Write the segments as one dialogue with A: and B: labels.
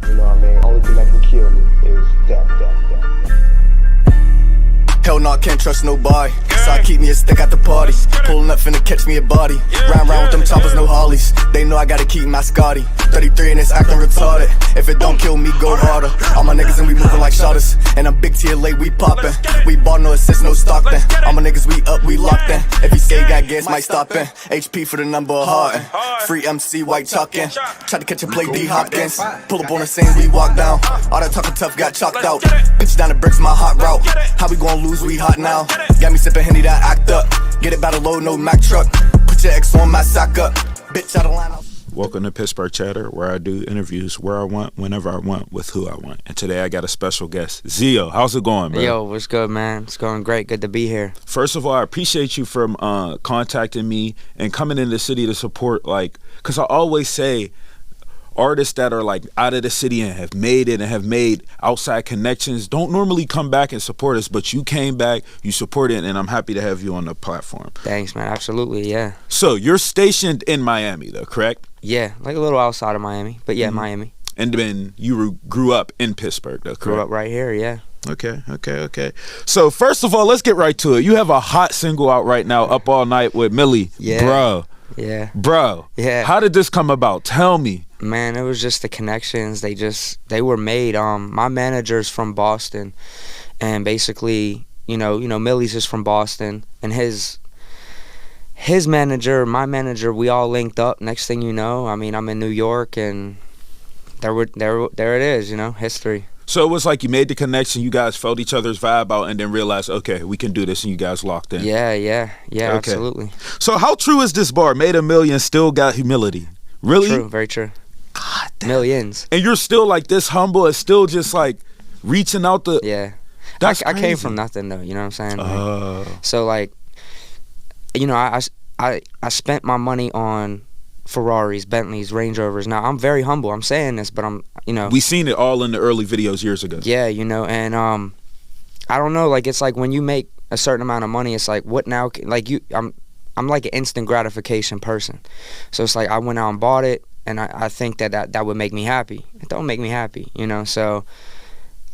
A: You know what I mean? Only thing that can kill me is death.
B: Hell no, I can't trust nobody. So I keep me a stick at the party. Pulling up finna catch me a body. Round with them choppers, no Harleys. They know I gotta keep my Scotty. 33 and it's acting retarded. If it don't kill me, go harder. All my niggas and we moving like shotters. And I'm big tier late, we poppin'. We bought no assist, no Stockton. All my niggas, we up, we locked in. If he say got gas, might stop in. HP for the number of Harden. Free MC, white chalkin'. Tried to catch a play, D Hopkins. Pull up on the scene, we walk down. All that talking tough got chalked out. Bitch down the bricks, my hot route. How we gon' lose, we hot now. Got me sippin' Henny, that act up. Get it by the load, no Mack truck. Put your ex on my sack up. Bitch out of line.
C: Welcome to Pittsburgh Chatter, where I do interviews where I want, whenever I want, with who I want. And today I got a special guest, ZIO. How's it going, bro?
D: Yo, what's good, man? It's going great. Good to be here.
C: First of all, I appreciate you for contacting me and coming in the city to support, like, because I always say artists that are like out of the city and have made it and have made outside connections don't normally come back and support us, but you came back, you supported, and I'm happy to have you on the platform.
D: Thanks, man. Absolutely, yeah.
C: So you're stationed in Miami, though, correct?
D: Yeah, like a little outside of Miami, but yeah, Miami.
C: And then you grew up in Pittsburgh, though, correct?
D: Grew up right here, yeah.
C: Okay. So first of all, let's get right to it. You have a hot single out right now, Up All Night with Millie.
D: Yeah.
C: Bro.
D: Yeah.
C: How did this come about? Tell me.
D: Man, it was just the connections. They were made. My manager's from Boston, and basically, you know, Millie's is from Boston, and his manager, my manager, we all linked up. Next thing you know, I mean, I'm in New York, and there it is, you know, history.
C: So it was like you made the connection, you guys felt each other's vibe out, and then realized, okay, we can do this, and you guys locked in.
D: Yeah,
C: okay.
D: Absolutely.
C: So how true is this bar? Made a million, still got humility. Really?
D: True, very true.
C: God damn.
D: Millions.
C: And you're still like this humble, and still just like reaching out the...
D: Yeah.
C: That's
D: I
C: crazy.
D: came from nothing, though, you know what I'm saying? So, like, you know, I spent my money on Ferraris, Bentleys, Range Rovers. Now, I'm very humble. I'm saying this, but I'm, you know.
C: We seen it all in the early videos years ago.
D: Yeah, you know, and I don't know, like, it's like when you make a certain amount of money, it's like, what now? Like, I'm like an instant gratification person. So it's like I went out and bought it, and I think that would make me happy. It don't make me happy, you know, so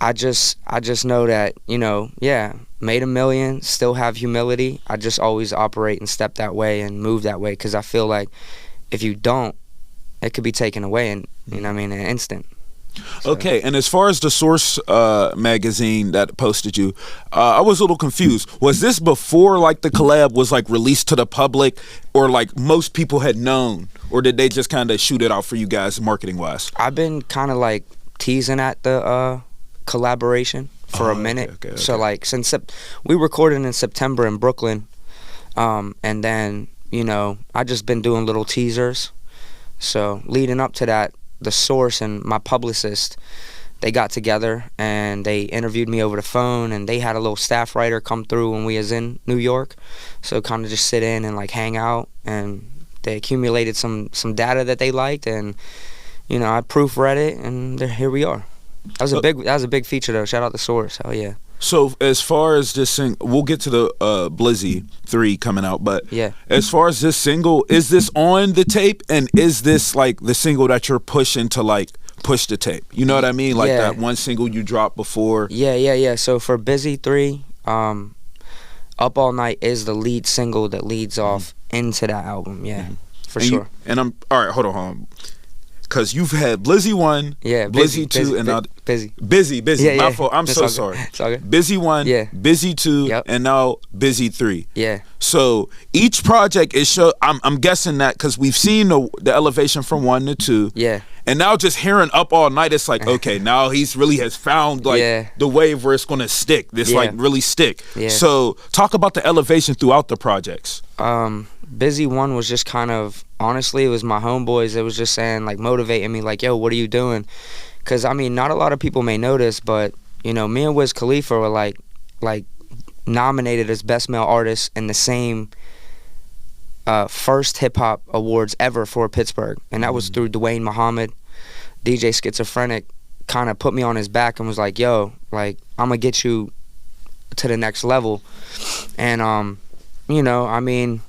D: I just know that, you know, yeah, made a million, still have humility. I just always operate and step that way and move that way, because I feel like if you don't, it could be taken away in, you know what I mean, in an instant. So.
C: Okay, and as far as the Source magazine that posted you, I was a little confused. Was this before like the collab was like released to the public, or like most people had known, or did they just kind of shoot it out for you guys marketing wise? I've
D: been kind of like teasing at the collaboration for a minute. Okay. So like since we recorded in September in Brooklyn, and then, you know, I just been doing little teasers. So leading up to that, the Source and my publicist, they got together and they interviewed me over the phone, and they had a little staff writer come through when we was in New York. So kind of just sit in and like hang out, and they accumulated some data that they liked, and, you know, I proofread it, and here we are. That was a big feature though. Shout out to Source. Hell yeah.
C: So as far as this single, we'll get to the Blizzy 3 coming out, but
D: yeah,
C: as far as this single, is this on the tape, and is this like the single that you're pushing to like push the tape? You know what I mean? Like that one single you dropped before.
D: Yeah. So for Blizzy 3, Up All Night is the lead single that leads off into that album. Yeah, for sure.
C: And I'm all right. Hold on. Because you've had Blizzy 1, Blizzy 2, and now Busy.
D: Yeah,
C: my fault. I'm so sorry.
D: It's all good.
C: Busy 1, Busy 2, and now Busy 3.
D: Yeah.
C: So each project is I'm guessing that because we've seen the elevation from 1 to 2.
D: Yeah.
C: And now just hearing Up All Night, it's like, okay, now he's really has found like the wave where it's gonna stick. This like really stick.
D: Yeah.
C: So talk about the elevation throughout the projects.
D: Busy 1 was just kind of, honestly, it was my homeboys. It was just saying, like, motivating me, like, yo, what are you doing? Because, I mean, not a lot of people may notice, but, you know, me and Wiz Khalifa were, like nominated as Best Male Artist in the same first hip-hop awards ever for Pittsburgh. And that was through Dwayne Muhammad. DJ Schizophrenic kind of put me on his back and was like, yo, like, I'm going to get you to the next level. And, you know, I mean,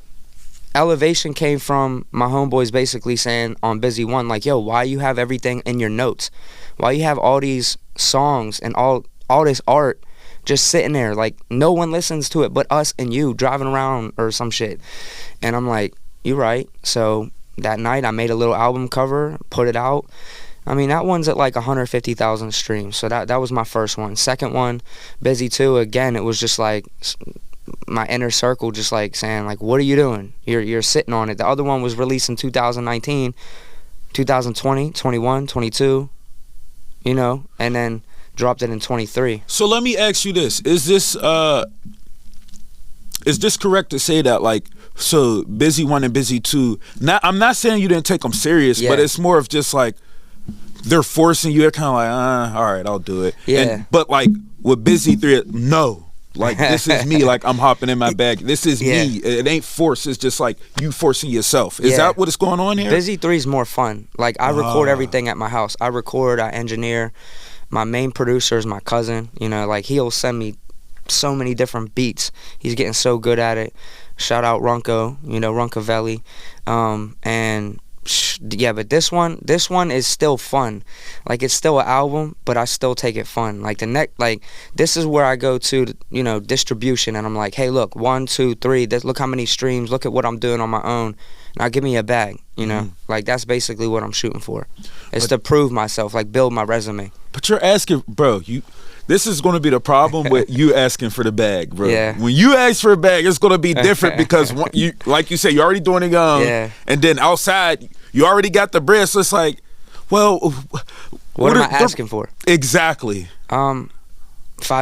D: elevation came from my homeboys basically saying on Busy 1, like, yo, why you have everything in your notes? Why you have all these songs and all this art just sitting there, like no one listens to it but us and you driving around or some shit? And I'm like, you're right. So that night I made a little album cover, put it out. I mean, that one's at like 150,000 streams. So that was my first one. Second one, Busy 2, again, it was just like my inner circle just like saying like, what are you doing? You're sitting on it. The other one was released in 2019, 2020, 21, 22, you know, and then dropped it in 23.
C: So let me ask you this. Is this correct to say that, like, so Busy 1 and Busy 2, I'm not saying you didn't take them serious, but it's more of just like they're forcing you. They're kind of like, all right, I'll do it.
D: Yeah.
C: But like with Busy 3, no. Like, this is me. Like, I'm hopping in my bag. This is me. It ain't forced. It's just like you forcing yourself. Is that what is going on here?
D: Busy 3 is more fun. Like, I record everything at my house. I record, I engineer. My main producer is my cousin. You know, like, he'll send me so many different beats. He's getting so good at it. Shout out Runko, you know, Runkavelli. And yeah, but this one is still fun. Like, it's still an album, but I still take it fun. Like, this is where I go to, you know, distribution, and I'm like, hey, look, 1, 2, 3, look how many streams, look at what I'm doing on my own. Now give me a bag, you know? Like, that's basically what I'm shooting for. It's to prove myself, like, build my resume.
C: But you're asking, bro, this is going to be the problem with you asking for the bag, bro.
D: Yeah.
C: When you ask for a bag, it's going to be different because, you, like you said, you're already doing it young.
D: Yeah.
C: And then outside, you already got the bread. So it's like, well,
D: what am I asking for?
C: Exactly.
D: 5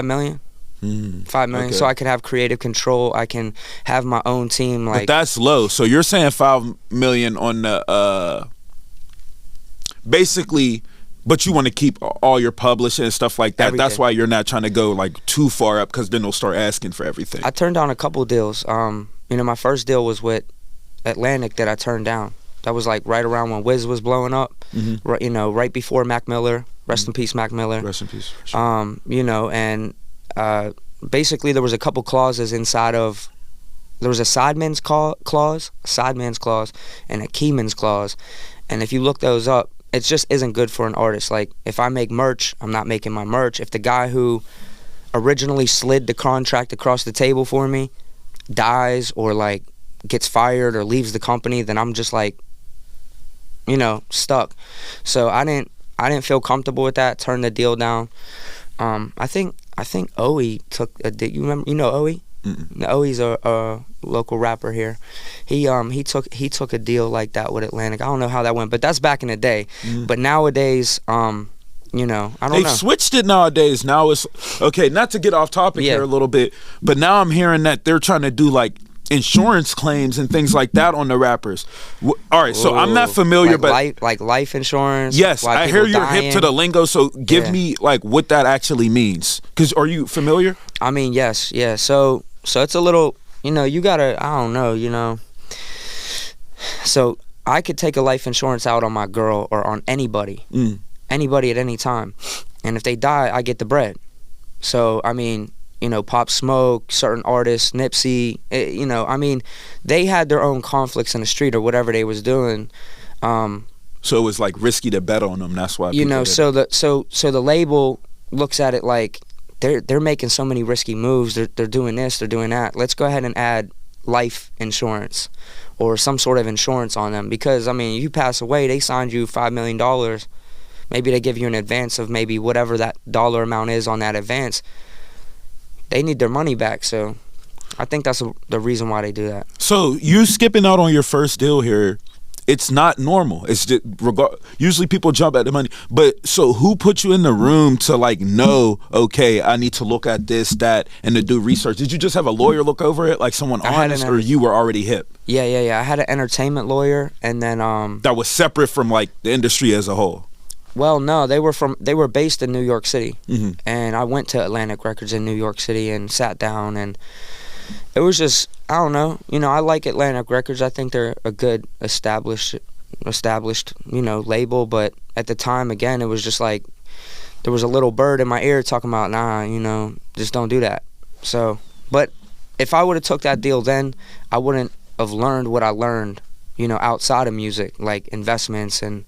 D: million. 5 million,
C: okay.
D: So I can have creative control. I can have my own team. Like,
C: but that's low. So you're saying 5 million on the basically, but you want to keep all your publishing and stuff like that.
D: Everything.
C: That's why you're not trying to go like too far up, because then they'll start asking for everything.
D: I turned down a couple deals. You know, my first deal was with Atlantic that I turned down. That was like right around when Wiz was blowing up. Right, you know, right before Mac Miller. Rest in peace, Mac Miller.
C: Rest in peace. Sure.
D: You know, and basically there was a couple clauses inside of. There was a sideman's clause, and a keyman's clause. And if you look those up, it just isn't good for an artist. Like, if I make merch, I'm not making my merch. If the guy who originally slid the contract across the table for me dies or like gets fired or leaves the company, then I'm just like, you know, stuck. So I didn't feel comfortable with that. Turned the deal down. I think Oe took a deal. You know Oe? Oe's a local rapper here. He took a deal like that with Atlantic. I don't know how that went, but that's back in the day. But nowadays, you know, I don't know.
C: They've switched it nowadays. Now it's okay. Not to get off topic here a little bit, but now I'm hearing that they're trying to do like insurance claims and things like that on the rappers. All right, so I'm not familiar,
D: like
C: but
D: life insurance.
C: Yes, I hear you're hip to the lingo. So give me like what that actually means. Because are you familiar?
D: I mean, yes, yeah. So it's a little, you know, you gotta, I don't know, you know. So I could take a life insurance out on my girl or on anybody at any time, and if they die, I get the bread. So I mean, you know, Pop Smoke, certain artists, Nipsey, you know, I mean, they had their own conflicts in the street or whatever they was doing.
C: So it was like risky to bet on them. That's why,
D: you know. So the label looks at it like they're making so many risky moves. They're doing this, they're doing that. Let's go ahead and add life insurance or some sort of insurance on them, because I mean, you pass away, they signed you $5 million. Maybe they give you an advance of maybe whatever that dollar amount is on that advance. They need their money back, so I think that's the reason why they do that. So
C: you skipping out on your first deal here, it's not normal. It's just, usually people jump at the money. But so who put you in the room to like know, okay, I need to look at this, that, and to do research? Did you just have a lawyer look over it, like someone honest, or you were already hip?
D: Yeah. I had an entertainment lawyer, and then that
C: was separate from like the industry as a whole.
D: Well, no, they were based in New York City, and I went to Atlantic Records in New York City and sat down, and it was just, I don't know, you know, I like Atlantic Records. I think they're a good established, you know, label, but at the time, again, it was just like there was a little bird in my ear talking about, nah, you know, just don't do that. So, but if I would have took that deal then, I wouldn't have learned what I learned, you know, outside of music, like investments and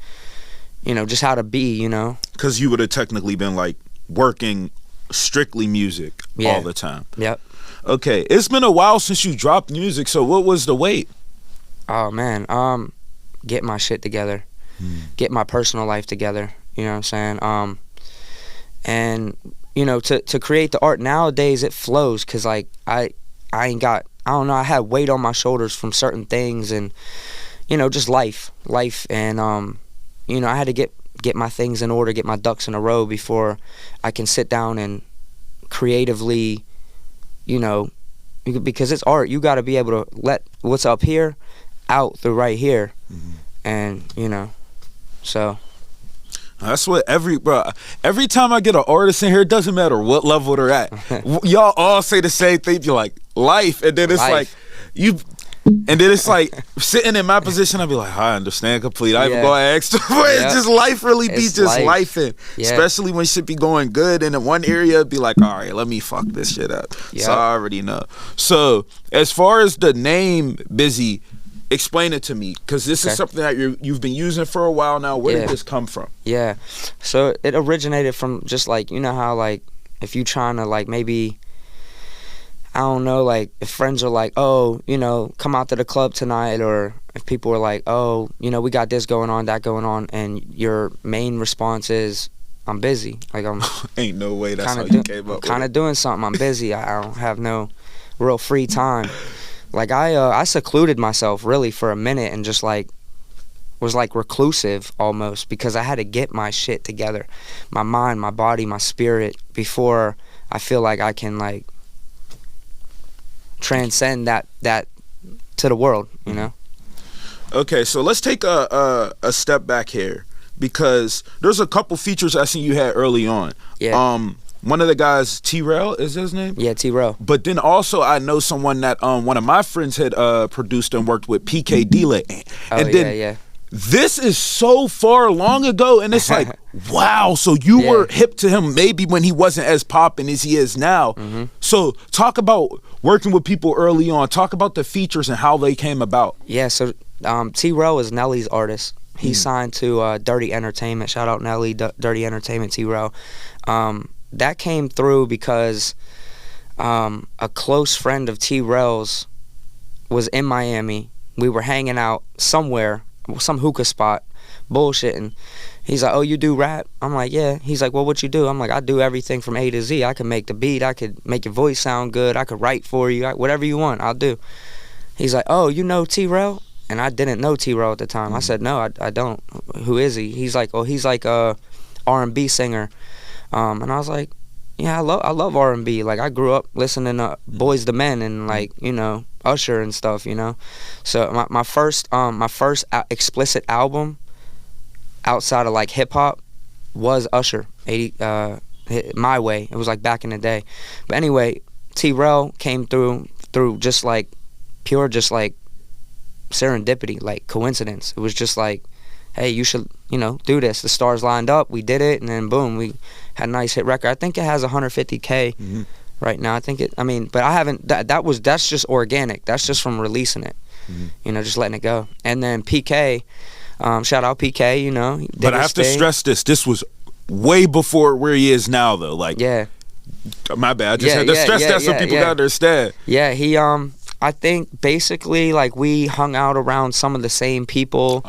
D: you know, just how to be, you know.
C: Because you would have technically been like working strictly music all the time.
D: Yep.
C: Okay, it's been a while since you dropped music, so what was the wait?
D: Oh man, get my shit together, get my personal life together. You know what I'm saying? And you know, to create the art nowadays, it flows, cause like I don't know, I had weight on my shoulders from certain things, and you know, just life, and you know, I had to get my things in order, get my ducks in a row before I can sit down and creatively, you know, because it's art, you got to be able to let what's up here out through right here. And you know, so
C: that's what every time I get an artist in here, it doesn't matter what level they're at, y'all all say the same thing. You're like, life, and then it's like you, and then it's like sitting in my position, I'd be like, I understand completely. I even go ask, it's just life really be it's just life in, especially when shit be going good, and in one area it'd be like, all right, let me fuck this shit up. So I already know. So as far as the name Blizzy, explain it to me, because this is something that you've been using for a while now. Where did this come from? Yeah,
D: so it originated from just like, you know how like if you trying to like maybe, I don't know, like if friends are like, oh, you know, come out to the club tonight, or if people are like, oh, you know, we got this going on, that going on, and your main response is, I'm busy. Like I'm
C: ain't no way that's how you came up.
D: Kind of doing something. I'm busy. I don't have no real free time. Like I secluded myself really for a minute and just like was like reclusive almost, because I had to get my shit together, my mind, my body, my spirit, before I feel like I can like transcend that to the world, you know.
C: Okay, so let's take a step back here, because there's a couple features I seen you had early on. One of the guys, T-Rail, is his name?
D: Yeah, T-Rail.
C: But then also I know someone that one of my friends had produced and worked with, PK Delay. And then this is so far long ago, and it's like, wow, so you were hip to him maybe when he wasn't as popping as he is now. So talk about working with people early on. Talk about the features and how they came about.
D: Yeah, so T-Rail is Nelly's artist. He signed to Dirty Entertainment. Shout out Nelly, Dirty Entertainment, T-Rail. That came through because a close friend of T-Rail's was in Miami. We were hanging out somewhere, some hookah spot, bullshitting. He's like, oh, you do rap? I'm like, yeah. He's like, well, what you do? I'm like, I do everything from A to Z. I can make the beat. I could make your voice sound good. I could write for you. Whatever you want, I'll do. He's like, oh, you know T-Rail? And I didn't know T-Rail at the time. I said, no, I don't. Who is he? He's like, oh, he's like a R&B singer. And I was like, yeah, I love R&B. Like I grew up listening to Boys to Men and like, you know, Usher and stuff, you know. So my first explicit album outside of like hip hop was Usher, My Way. It was like back in the day. But anyway, T-Rail came through just like pure, just like serendipity, like coincidence. It was just like, hey, you should, you know, do this. The stars lined up, we did it, and then boom, we had a nice hit record. I think it has 150K right now. I think it, I mean, but I haven't, that's just organic. That's just from releasing it, you know, just letting it go. And then PK, shout out PK, you know.
C: But I have to stress this was way before where he is now, though. Like, my bad, I just had to stress that so people got to understand.
D: Yeah, he, I think basically like we hung out around some of the same people.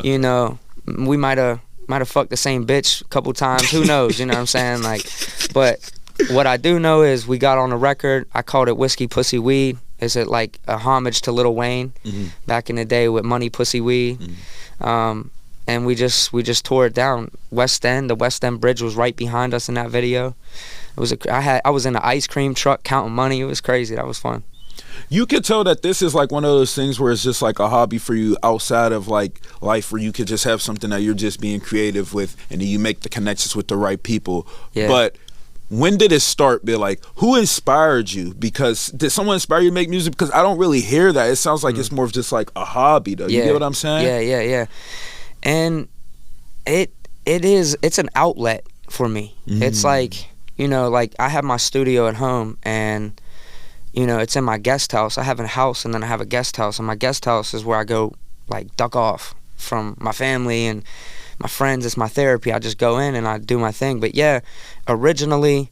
D: You know, we might have fucked the same bitch a couple times. Who knows? You know what I'm saying? Like, but what I do know is we got on a record. I called it Whiskey Pussy Weed. Is it like a homage to Lil Wayne back in the day with Money Pussy Weed? And we just tore it down. West End, the West End Bridge was right behind us in that video. It was I was in an ice cream truck counting money. It was crazy. That was fun.
C: You could tell that this is like one of those things where it's just like a hobby for you outside of like life, where you could just have something that you're just being creative with, and then you make the connections with the right people. But when did it start? Be like, who inspired you? Because did someone inspire you to make music? Because I don't really hear that. It sounds like it's more of just like a hobby, though. You get what I'm saying?
D: Yeah. And it's an outlet for me. It's like, you know, like I have my studio at home, and you know, it's in my guest house. I have a house, and then I have a guest house, and my guest house is where I go like duck off from my family and my friends, it's my therapy. I just go in and I do my thing. But yeah, originally,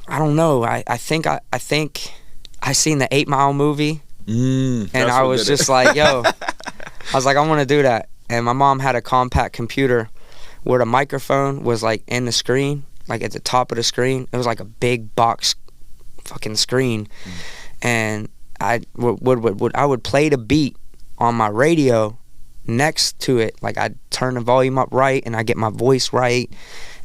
D: I don't know. I think I seen the 8 Mile movie, and I was just like, yo, I was like, I want to do that. And my mom had a compact computer where the microphone was like in the screen, like at the top of the screen. It was like a big box fucking screen. And I would play the beat on my radio next to it. Like I'd turn the volume up right and I'd get my voice right,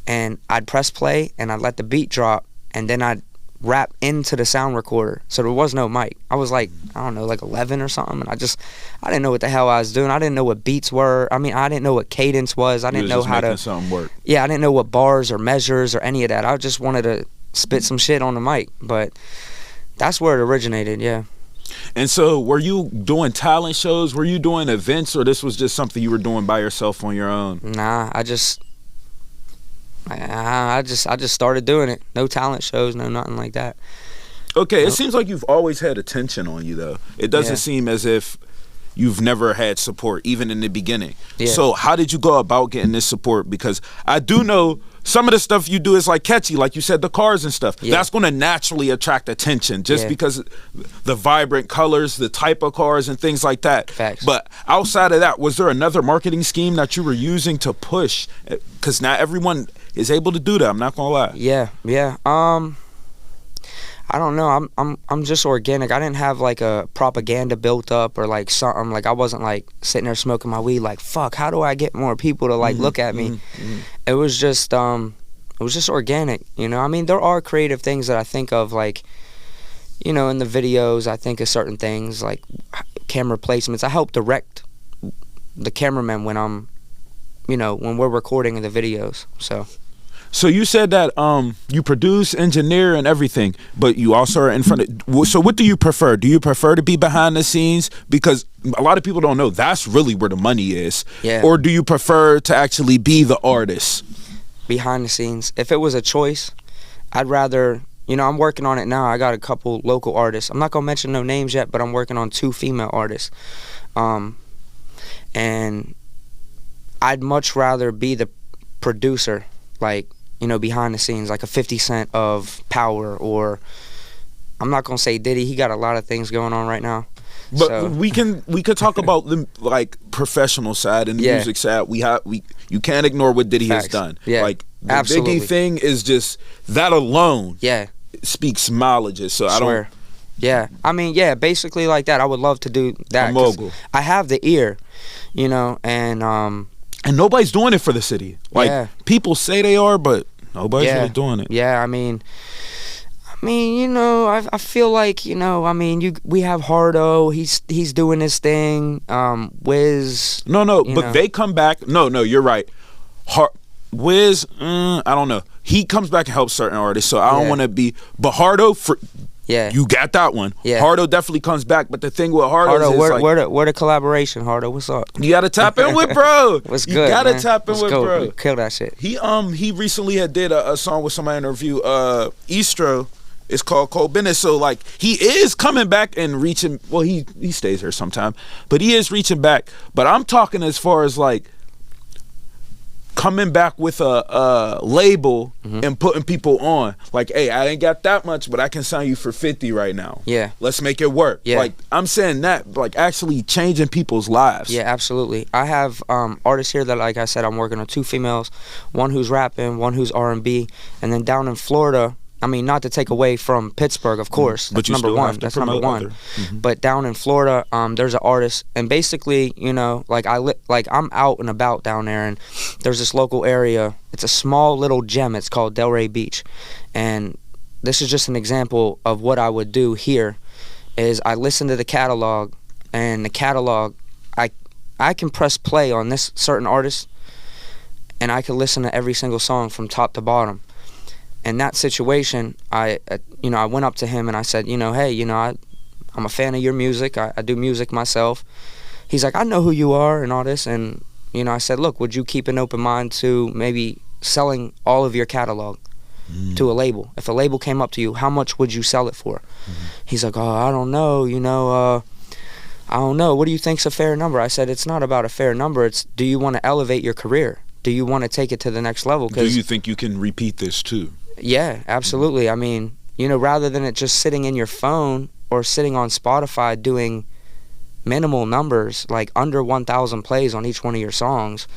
D: and I'd press play and I'd let the beat drop, and then I'd rap into the sound recorder. So there was no mic. I was like, I don't know, like 11 or something, and I didn't know what the hell I was doing. I didn't know what beats were. I mean, I didn't know what cadence was. I didn't know how to
C: something work.
D: Yeah, I didn't know what bars or measures or any of that. I just wanted to spit some shit on the mic. But that's where it originated, yeah.
C: And so were you doing talent shows? Were you doing events, or this was just something you were doing by yourself on your own?
D: Nah, I just started doing it. No talent shows, no nothing like that.
C: Okay, It seems like you've always had attention on you, though. It doesn't seem as if you've never had support, even in the beginning. Yeah. So how did you go about getting this support? Because I do know some of the stuff you do is like catchy, like you said, the cars and stuff. Yeah. That's going to naturally attract attention just because the vibrant colors, the type of cars and things like that.
D: Facts.
C: But outside of that, was there another marketing scheme that you were using to push? Because not everyone is able to do that. I'm not going to lie.
D: Yeah. I don't know. I'm just organic. I didn't have like a propaganda built up or like something. Like I wasn't like sitting there smoking my weed like, fuck, how do I get more people to like look at me? It was just organic, you know? I mean, there are creative things that I think of, like, you know, in the videos, I think of certain things like camera placements. I help direct the cameraman when we're recording the videos.
C: So you said that you produce, engineer, and everything, but you also are in front of. So what do you prefer? Do you prefer to be behind the scenes? Because a lot of people don't know that's really where the money is.
D: Yeah.
C: Or do you prefer to actually be the artist?
D: Behind the scenes. If it was a choice, I'd rather. You know, I'm working on it now. I got a couple local artists. I'm not gonna mention no names yet, but I'm working on 2 female artists. And I'd much rather be the producer, like, you know, behind the scenes, like a 50 Cent of Power, or I'm not gonna say Diddy. He got a lot of things going on right now.
C: But we could talk about the like professional side and the music side. You can't ignore what Diddy has done.
D: Yeah,
C: like the
D: absolutely.
C: Biggie thing is just that alone.
D: Yeah,
C: speaks mileages. So I don't.
D: Yeah, I mean, yeah, basically like that. I would love to do that.
C: A mogul.
D: I have the ear, you know, and
C: nobody's doing it for the city. Like people say they are, but nobody's really doing it.
D: Yeah, I mean, you know, I feel like, you know, I mean, we have Hardo. He's doing his thing. Wiz.
C: No, but they come back. No, you're right. Wiz, I don't know. He comes back and helps certain artists, so I don't want to be. But Hardo, you got that one. Yeah. Hardo definitely comes back, but the thing with Hardo is
D: where the collaboration, Hardo? What's up?
C: You gotta tap in with bro.
D: What's good?
C: You gotta tap in with bro.
D: Kill that shit.
C: He recently had did a song with somebody in a review. Estro. It's called Cold Business. So like he is coming back and reaching. Well, he stays here sometime, but he is reaching back. But I'm talking as far as like coming back with a label and putting people on. Like, hey, I ain't got that much, but I can sign you for 50 right now.
D: Yeah.
C: Let's make it work.
D: Yeah.
C: Like, I'm saying that, like, actually changing people's lives.
D: Yeah, absolutely. I have artists here that, like I said, I'm working on 2 females, one who's rapping, one who's R&B, and then down in Florida, I mean, not to take away from Pittsburgh, of course.
C: But
D: that's number one. That's number one. But down in Florida, there's an artist, and basically, you know, like I'm out and about down there, and there's this local area. It's a small little gem. It's called Delray Beach, and this is just an example of what I would do here. Is I listen to the catalog, and the catalog, I can press play on this certain artist, and I can listen to every single song from top to bottom. In that situation, I went up to him and I said, you know, hey, you know, I'm a fan of your music. I do music myself. He's like, I know who you are and all this. And, you know, I said, look, would you keep an open mind to maybe selling all of your catalog to a label? If a label came up to you, how much would you sell it for? He's like, oh, I don't know, you know, I don't know. What do you think's a fair number? I said, it's not about a fair number. It's, do you want to elevate your career? Do you want to take it to the next level?
C: Do you think you can repeat this too?
D: Yeah, absolutely. I mean, you know, rather than it just sitting in your phone or sitting on Spotify doing minimal numbers, like under 1,000 plays on each one of your songs,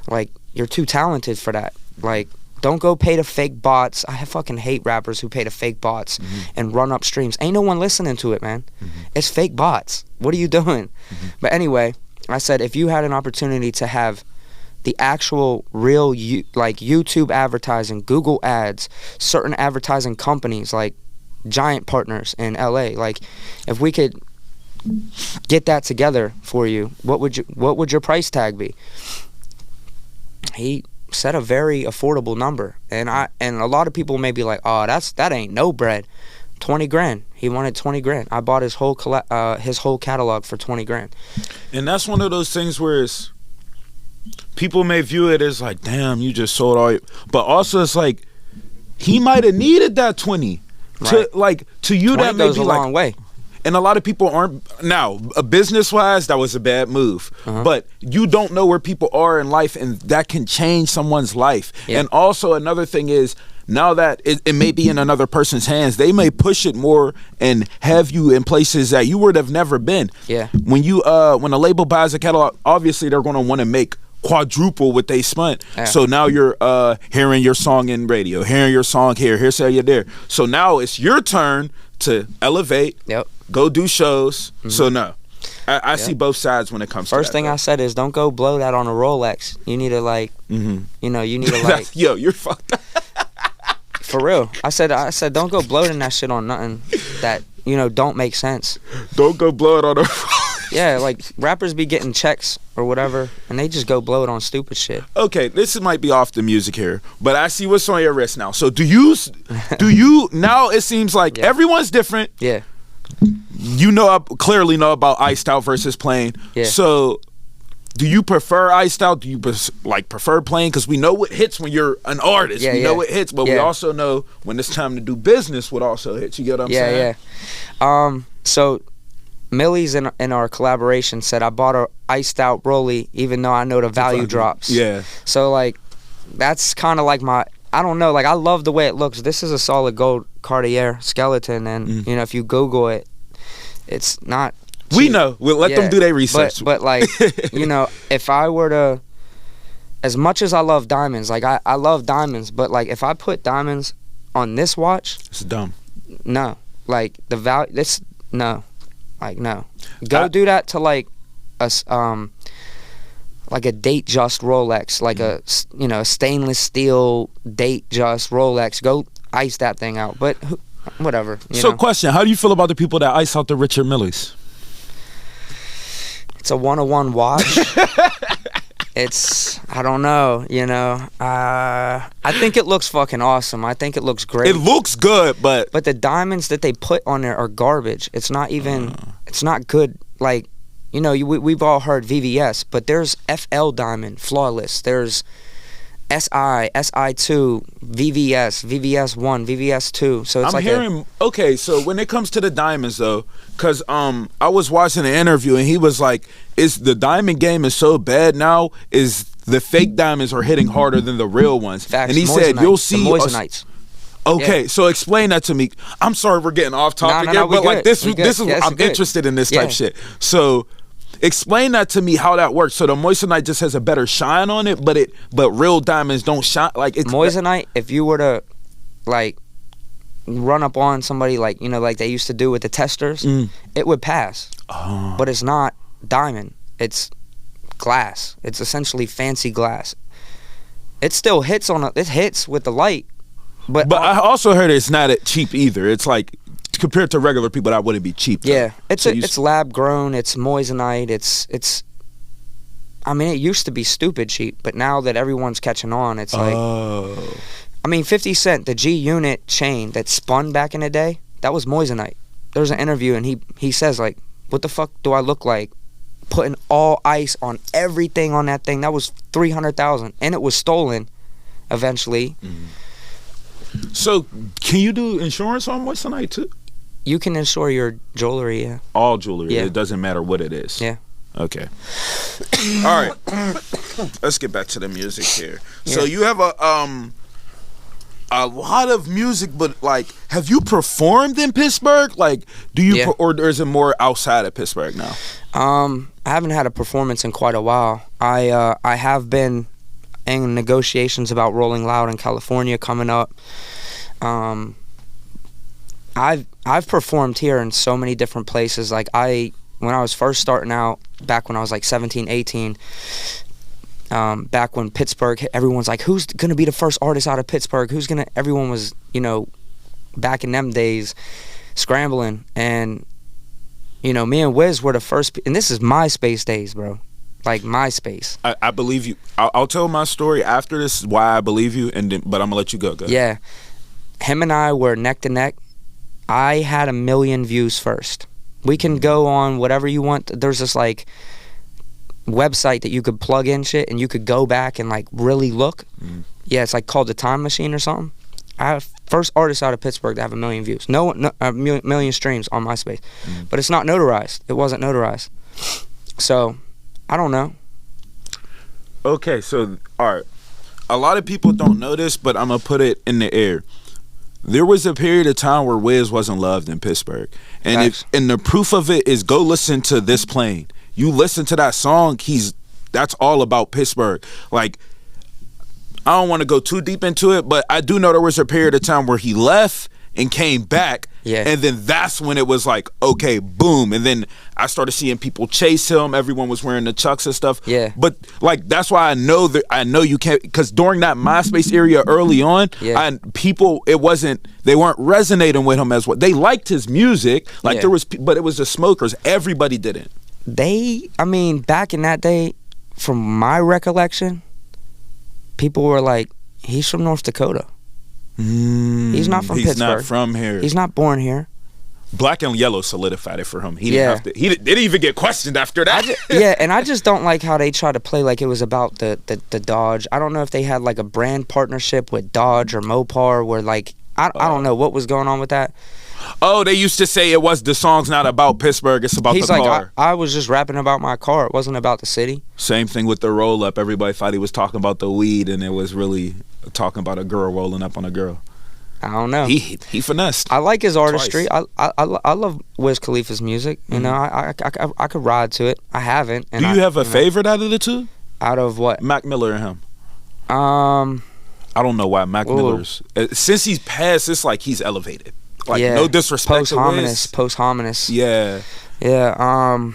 D: like, you're too talented for that. Like, don't go pay to fake bots. I fucking hate rappers who pay to fake bots and run up streams. Ain't no one listening to it, man. It's fake bots. What are you doing? But anyway, I said, if you had an opportunity to have the actual real like YouTube advertising, Google ads, certain advertising companies like giant partners in LA, like, if we could get that together for you, what would your price tag be? He set a very affordable number, and a lot of people may be like, oh, that ain't no bread. 20 grand. He wanted 20 grand. I bought his whole catalog for 20 grand.
C: And that's one of those things where it's, people may view it as like, damn, you just sold all your, but also it's like, he might have needed that 20 to, like, to you that may be
D: a
C: like,
D: long way.
C: and a lot of people aren't, now, business wise, that was a bad move, but you don't know where people are in life, and that can change someone's life. And also another thing is, now that it may be in another person's hands, they may push it more and have you in places that you would have never been. When you when a label buys a catalog, obviously they're going to want to make quadruple what they spent. So now you're hearing your song in radio, hearing your song here's how you're there. So now it's your turn to elevate, go do shows. So no, I see both sides when it comes to that.
D: First thing I said is, don't go blow that on a Rolex. You need to, like, you know, you need to, like,
C: yo, you're fucked up.
D: For real. I said, don't go bloating that shit on nothing that, you know, don't make sense.
C: Don't go blow it on a
D: Yeah, like, rappers be getting checks or whatever, and they just go blow it on stupid shit.
C: Okay, this might be off the music here, but I see what's on your wrist now. So do you now it seems like everyone's different.
D: Yeah.
C: You know, clearly know about iced out versus plain.
D: Yeah.
C: So do you prefer iced out? Do you prefer plain? Because we know what hits when you're an artist. We know what hits, but we also know when it's time to do business what also hits. You get what I'm saying?
D: Yeah. So Millie's in our collaboration said, I bought a iced out Rollie even though I know the value drops. Yeah. So, like, that's kind of like my, I don't know, like, I love the way it looks. This is a solid gold Cartier skeleton, and you know, if you Google it, it's not cheap.
C: We know. We'll let them do their research.
D: But like, you know, if I were to, as much as I love diamonds, like, I love diamonds, but, like, if I put diamonds on this watch,
C: it's dumb.
D: No. Like, the value, no. Like, no. Go do that to, like, a date just Rolex, like a, you know, stainless steel date just Rolex. Go ice that thing out. But whatever.
C: So, question, how do you feel about the people that ice out the Richard Millys?
D: It's a 101 watch. It's, I don't know, you know. I think it looks fucking awesome. I think it looks great.
C: It looks good, but
D: the diamonds that they put on there are garbage. It's not even, it's not good. Like, you know, we've all heard VVS, but there's FL diamond, flawless. There's SI, SI2, VVS, VVS1, VVS2. So it's
C: okay, so when it comes to the diamonds though, because I was watching an interview and he was like, the diamond game is so bad now, is the fake diamonds are hitting harder than the real ones.
D: Facts.
C: And he said, you'll see
D: moisanites.
C: Okay, so explain that to me. I'm sorry we're getting off topic here, but like this is I'm interested in this type shit. So explain that to me, how that works. So the moissanite just has a better shine on it, but real diamonds don't shine. Like, it's
D: moissanite, if you were to, like, run up on somebody, like, you know, like they used to do with the testers, it would pass. But it's not diamond. It's glass. It's essentially fancy glass. It still hits it hits with the light. But
C: I also heard it's not cheap either. It's like, compared to regular people, that wouldn't be cheap.
D: Yeah, it's lab grown. It's moissanite. It's. I mean, it used to be stupid cheap, but now that everyone's catching on, it's like. I mean, 50 Cent, the G Unit chain that spun back in the day, that was moissanite. There's an interview and he says, like, what the fuck do I look like putting all ice on everything on that thing? That was $300,000, and it was stolen eventually.
C: So, can you do insurance on moissanite too?
D: You can insure your jewelry, yeah.
C: All jewelry.
D: Yeah.
C: It doesn't matter what it is.
D: Yeah.
C: Okay. All right. Let's get back to the music here. Yeah. So you have a lot of music, but like, have you performed in Pittsburgh? Like, do you, or is it more outside of Pittsburgh now?
D: I haven't had a performance in quite a while. I have been in negotiations about Rolling Loud in California coming up. I've performed here in so many different places. Like when I was first starting out, back when I was like 17, 18, back when Pittsburgh, everyone's like, who's gonna be the first artist out of Pittsburgh? Everyone was, you know, back in them days, scrambling. And, you know, me and Wiz were the first, and this is MySpace days, bro. Like MySpace.
C: I believe you. I'll tell my story after this, why I believe you, but I'm gonna let you go. Go ahead.
D: Yeah. Him and I were neck to neck. I had 1 million views first. We can go on whatever you want. There's this like website that you could plug in shit and you could go back and like really look. Yeah, it's like called the Time Machine or something. I have first artist out of Pittsburgh to have 1 million views. No, million streams on MySpace. But it's not notarized. It wasn't notarized. So, I don't know.
C: Okay, so, all right. A lot of people don't know this, but I'm going to put it in the air. There was a period of time where Wiz wasn't loved in Pittsburgh. And and the proof of it is go listen to This Plane. You listen to that song, that's all about Pittsburgh. Like, I don't want to go too deep into it, but I do know there was a period of time where he left and came back. Yeah. And then that's when it was like, okay, boom. And then I started seeing people chase him. Everyone was wearing the Chucks and stuff. Yeah. But like, that's why I know you can't, because during that MySpace area early on, they weren't resonating with him as well. They liked his music. Like but it was the smokers. Everybody didn't.
D: Back in that day, from my recollection, people were like, he's from North Dakota. He's not from Pittsburgh. He's not
C: from here.
D: He's not born here.
C: Black and Yellow solidified it for him. He didn't have to. He didn't even get questioned after that.
D: And I just don't like how they try to play like it was about the Dodge. I don't know if they had like a brand partnership with Dodge or Mopar, where like I don't know what was going on with that.
C: Oh, they used to say the song's not about Pittsburgh, it's about the car. He's like,
D: I was just rapping about my car. It wasn't about the city.
C: Same thing with the roll up. Everybody thought he was talking about the weed, and it was really talking about a girl rolling up on a girl.
D: I don't know.
C: He finessed.
D: I like his artistry. I love Wiz Khalifa's music. You know, I could ride to it. I haven't. And
C: Do you have a favorite out of the two?
D: Out of what?
C: Mac Miller and him. I don't know why Mac Miller's. Since he's passed, it's like he's elevated. Like, no disrespect to Wiz.
D: Posthumous.
C: Yeah.
D: Yeah.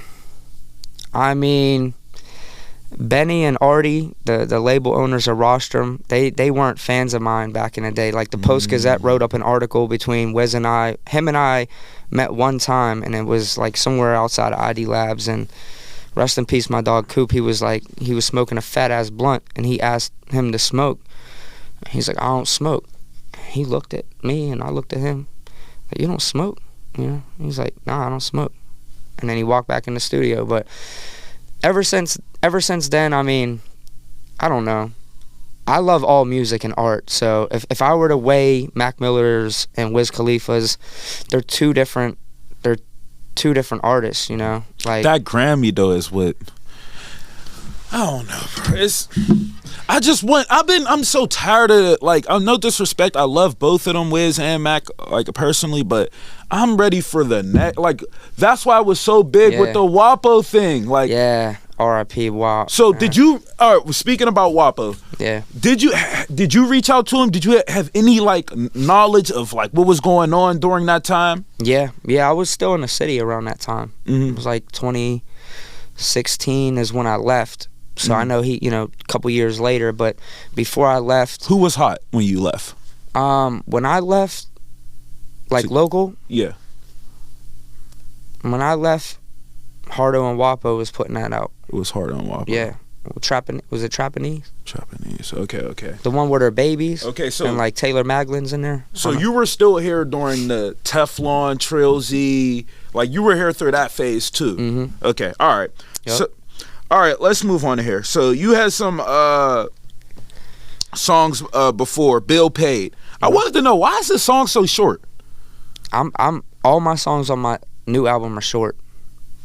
D: Benny and Artie, the label owners of Rostrum, they weren't fans of mine back in the day. Like the Post-Gazette wrote up an article between Wiz and I. Him and I met one time, and it was like somewhere outside of ID Labs. And rest in peace, my dog Coop. He was smoking a fat ass blunt, and he asked him to smoke. He's like, I don't smoke. He looked at me, and I looked at him. Like, you don't smoke, you know? He's like, nah, I don't smoke. And then he walked back in the studio. But ever since then, I don't know. I love all music and art. So if I were to weigh Mac Miller's and Wiz Khalifa's, they're two different artists, you know? Like
C: that Grammy though is what I don't know, bro. I'm so tired of it. Like, no disrespect, I love both of them, Wiz and Mac, like personally, but I'm ready for the next. Like, that's why I was so big with the WAPO thing. Like,
D: yeah, R.I.P. WAP.
C: So did you? All right, speaking about WAPO, did you reach out to him? Did you have any like knowledge of like what was going on during that time?
D: Yeah, I was still in the city around that time. It was like 2016 is when I left. So I know he, a couple years later, but before I left...
C: Who was hot when you left?
D: When I left, local?
C: Yeah.
D: When I left, Hardo and Wapo was putting that out.
C: It was Hardo and Wapo.
D: Yeah. Was it Trapanese?
C: Trapanese, okay.
D: The one where they're babies?
C: Okay, so...
D: And Taylor Maglin's in there?
C: So you were still here during the Teflon, Trill Z, you were here through that phase too? Mm-hmm. Okay, all right. Yep. So... All right, let's move on to here. So you had some songs before Bill Paid. I wanted to know, why is this song so short?
D: I'm all my songs on my new album are short.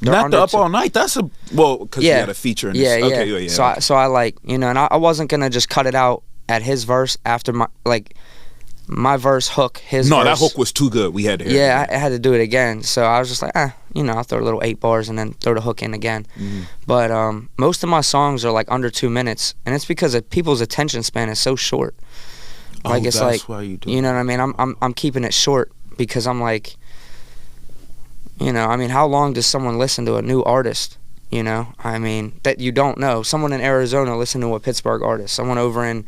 D: They're
C: Not the Up
D: 2
C: All Night. That's a because you had a feature in this.
D: Yeah,
C: okay,
D: yeah.
C: yeah.
D: So I like, you know, and I wasn't gonna just cut it out at his verse after my verse hook, his verse.
C: That hook was too good. We had to hear it.
D: Yeah, I had to do it again. So I was just like, you know, I'll throw a little 8 bars and then throw the hook in again.
C: Mm-hmm.
D: But most of my songs are like under 2 minutes, and it's because people's attention span is so short. Like it's
C: that's
D: like,
C: why you do
D: you know what I mean? I'm keeping it short because I'm like, you know, I mean, how long does someone listen to a new artist? You know, I mean, that you don't know. Someone in Arizona listen to a Pittsburgh artist. Someone over in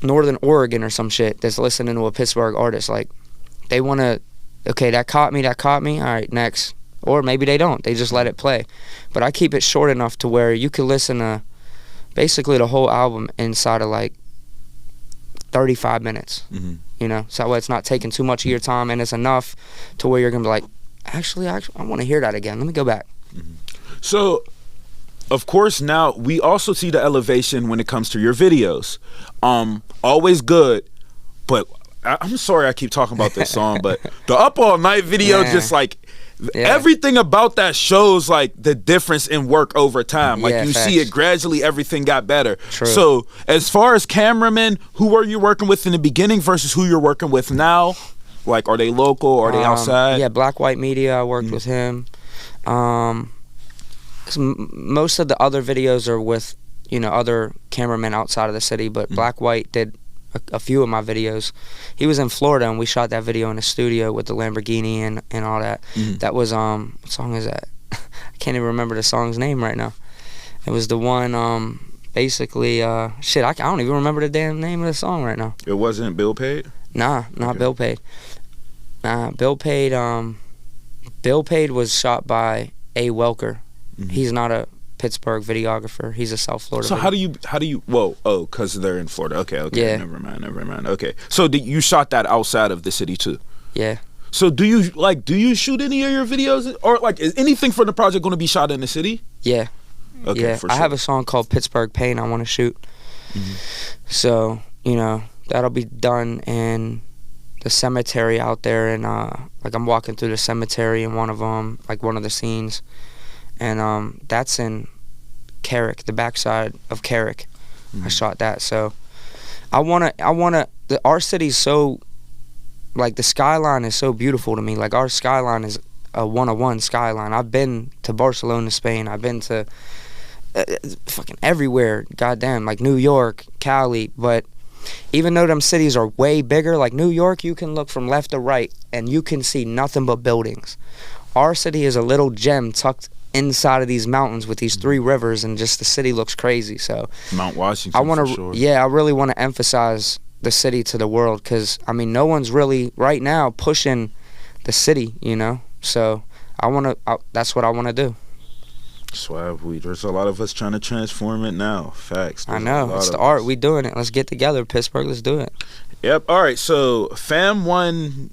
D: Northern Oregon or some shit that's listening to a Pittsburgh artist. Like, they want to, okay, that caught me. All right, next. Or maybe they don't. They just let it play. But I keep it short enough to where you could listen to basically the whole album inside of like 35 minutes.
C: Mm-hmm.
D: You know, so that way it's not taking too much of your time, and it's enough to where you're going to be like, actually, I want to hear that again. Let me go back.
C: Mm-hmm. So, of course, now we also see the elevation when it comes to your videos. Always good, but I'm sorry I keep talking about this song, but the Up All Night video, just like everything about that shows like the difference in work over time. Like you see it gradually, everything got better.
D: True.
C: So as far as cameramen, who were you working with in the beginning versus who you're working with now? Like, are they local? Or are they outside?
D: Yeah, Black White Media, I worked with him. Most of the other videos are with, you know, other cameramen outside of the city, but Black White did a few of my videos. He was in Florida, and we shot that video in a studio with the Lamborghini and all that. That was what song is that? I can't even remember the song's name right now. It was the one basically shit, I don't even remember the damn name of the song right now.
C: It wasn't Bill Paid?
D: Nah, not Bill Paid. Bill Paid was shot by A. Welker. He's not a Pittsburgh videographer. He's a South Florida.
C: So how do you because they're in Florida. Okay,
D: yeah.
C: Never mind. Okay. So you shot that outside of the city too?
D: Yeah.
C: So do you shoot any of your videos, or like is anything for the project going to be shot in the city?
D: Yeah.
C: Okay,
D: yeah.
C: for sure.
D: I have a song called Pittsburgh Pain I want to shoot. So, you know, that'll be done in the cemetery out there, and like I'm walking through the cemetery in one of them, like one of the scenes. And that's in Carrick, the backside of Carrick. I shot that. So I wanna our city's so, like, the skyline is so beautiful to me. Like, our skyline is a 101 skyline. I've been to Barcelona, Spain. I've been to fucking everywhere, goddamn, like New York, Cali. But even though them cities are way bigger, like New York, you can look from left to right and you can see nothing but buildings. Our city is a little gem tucked inside of these mountains with these 3 rivers, and just the city looks crazy. So
C: Mount Washington, for sure.
D: I really want to emphasize the city to the world, because I mean, no one's really right now pushing the city, you know. So that's what I want to do.
C: There's a lot of us trying to transform it now. Facts.
D: I know, it's the art. We doing it. Let's get together, Pittsburgh. Let's do it.
C: Yep. All right. So Fam One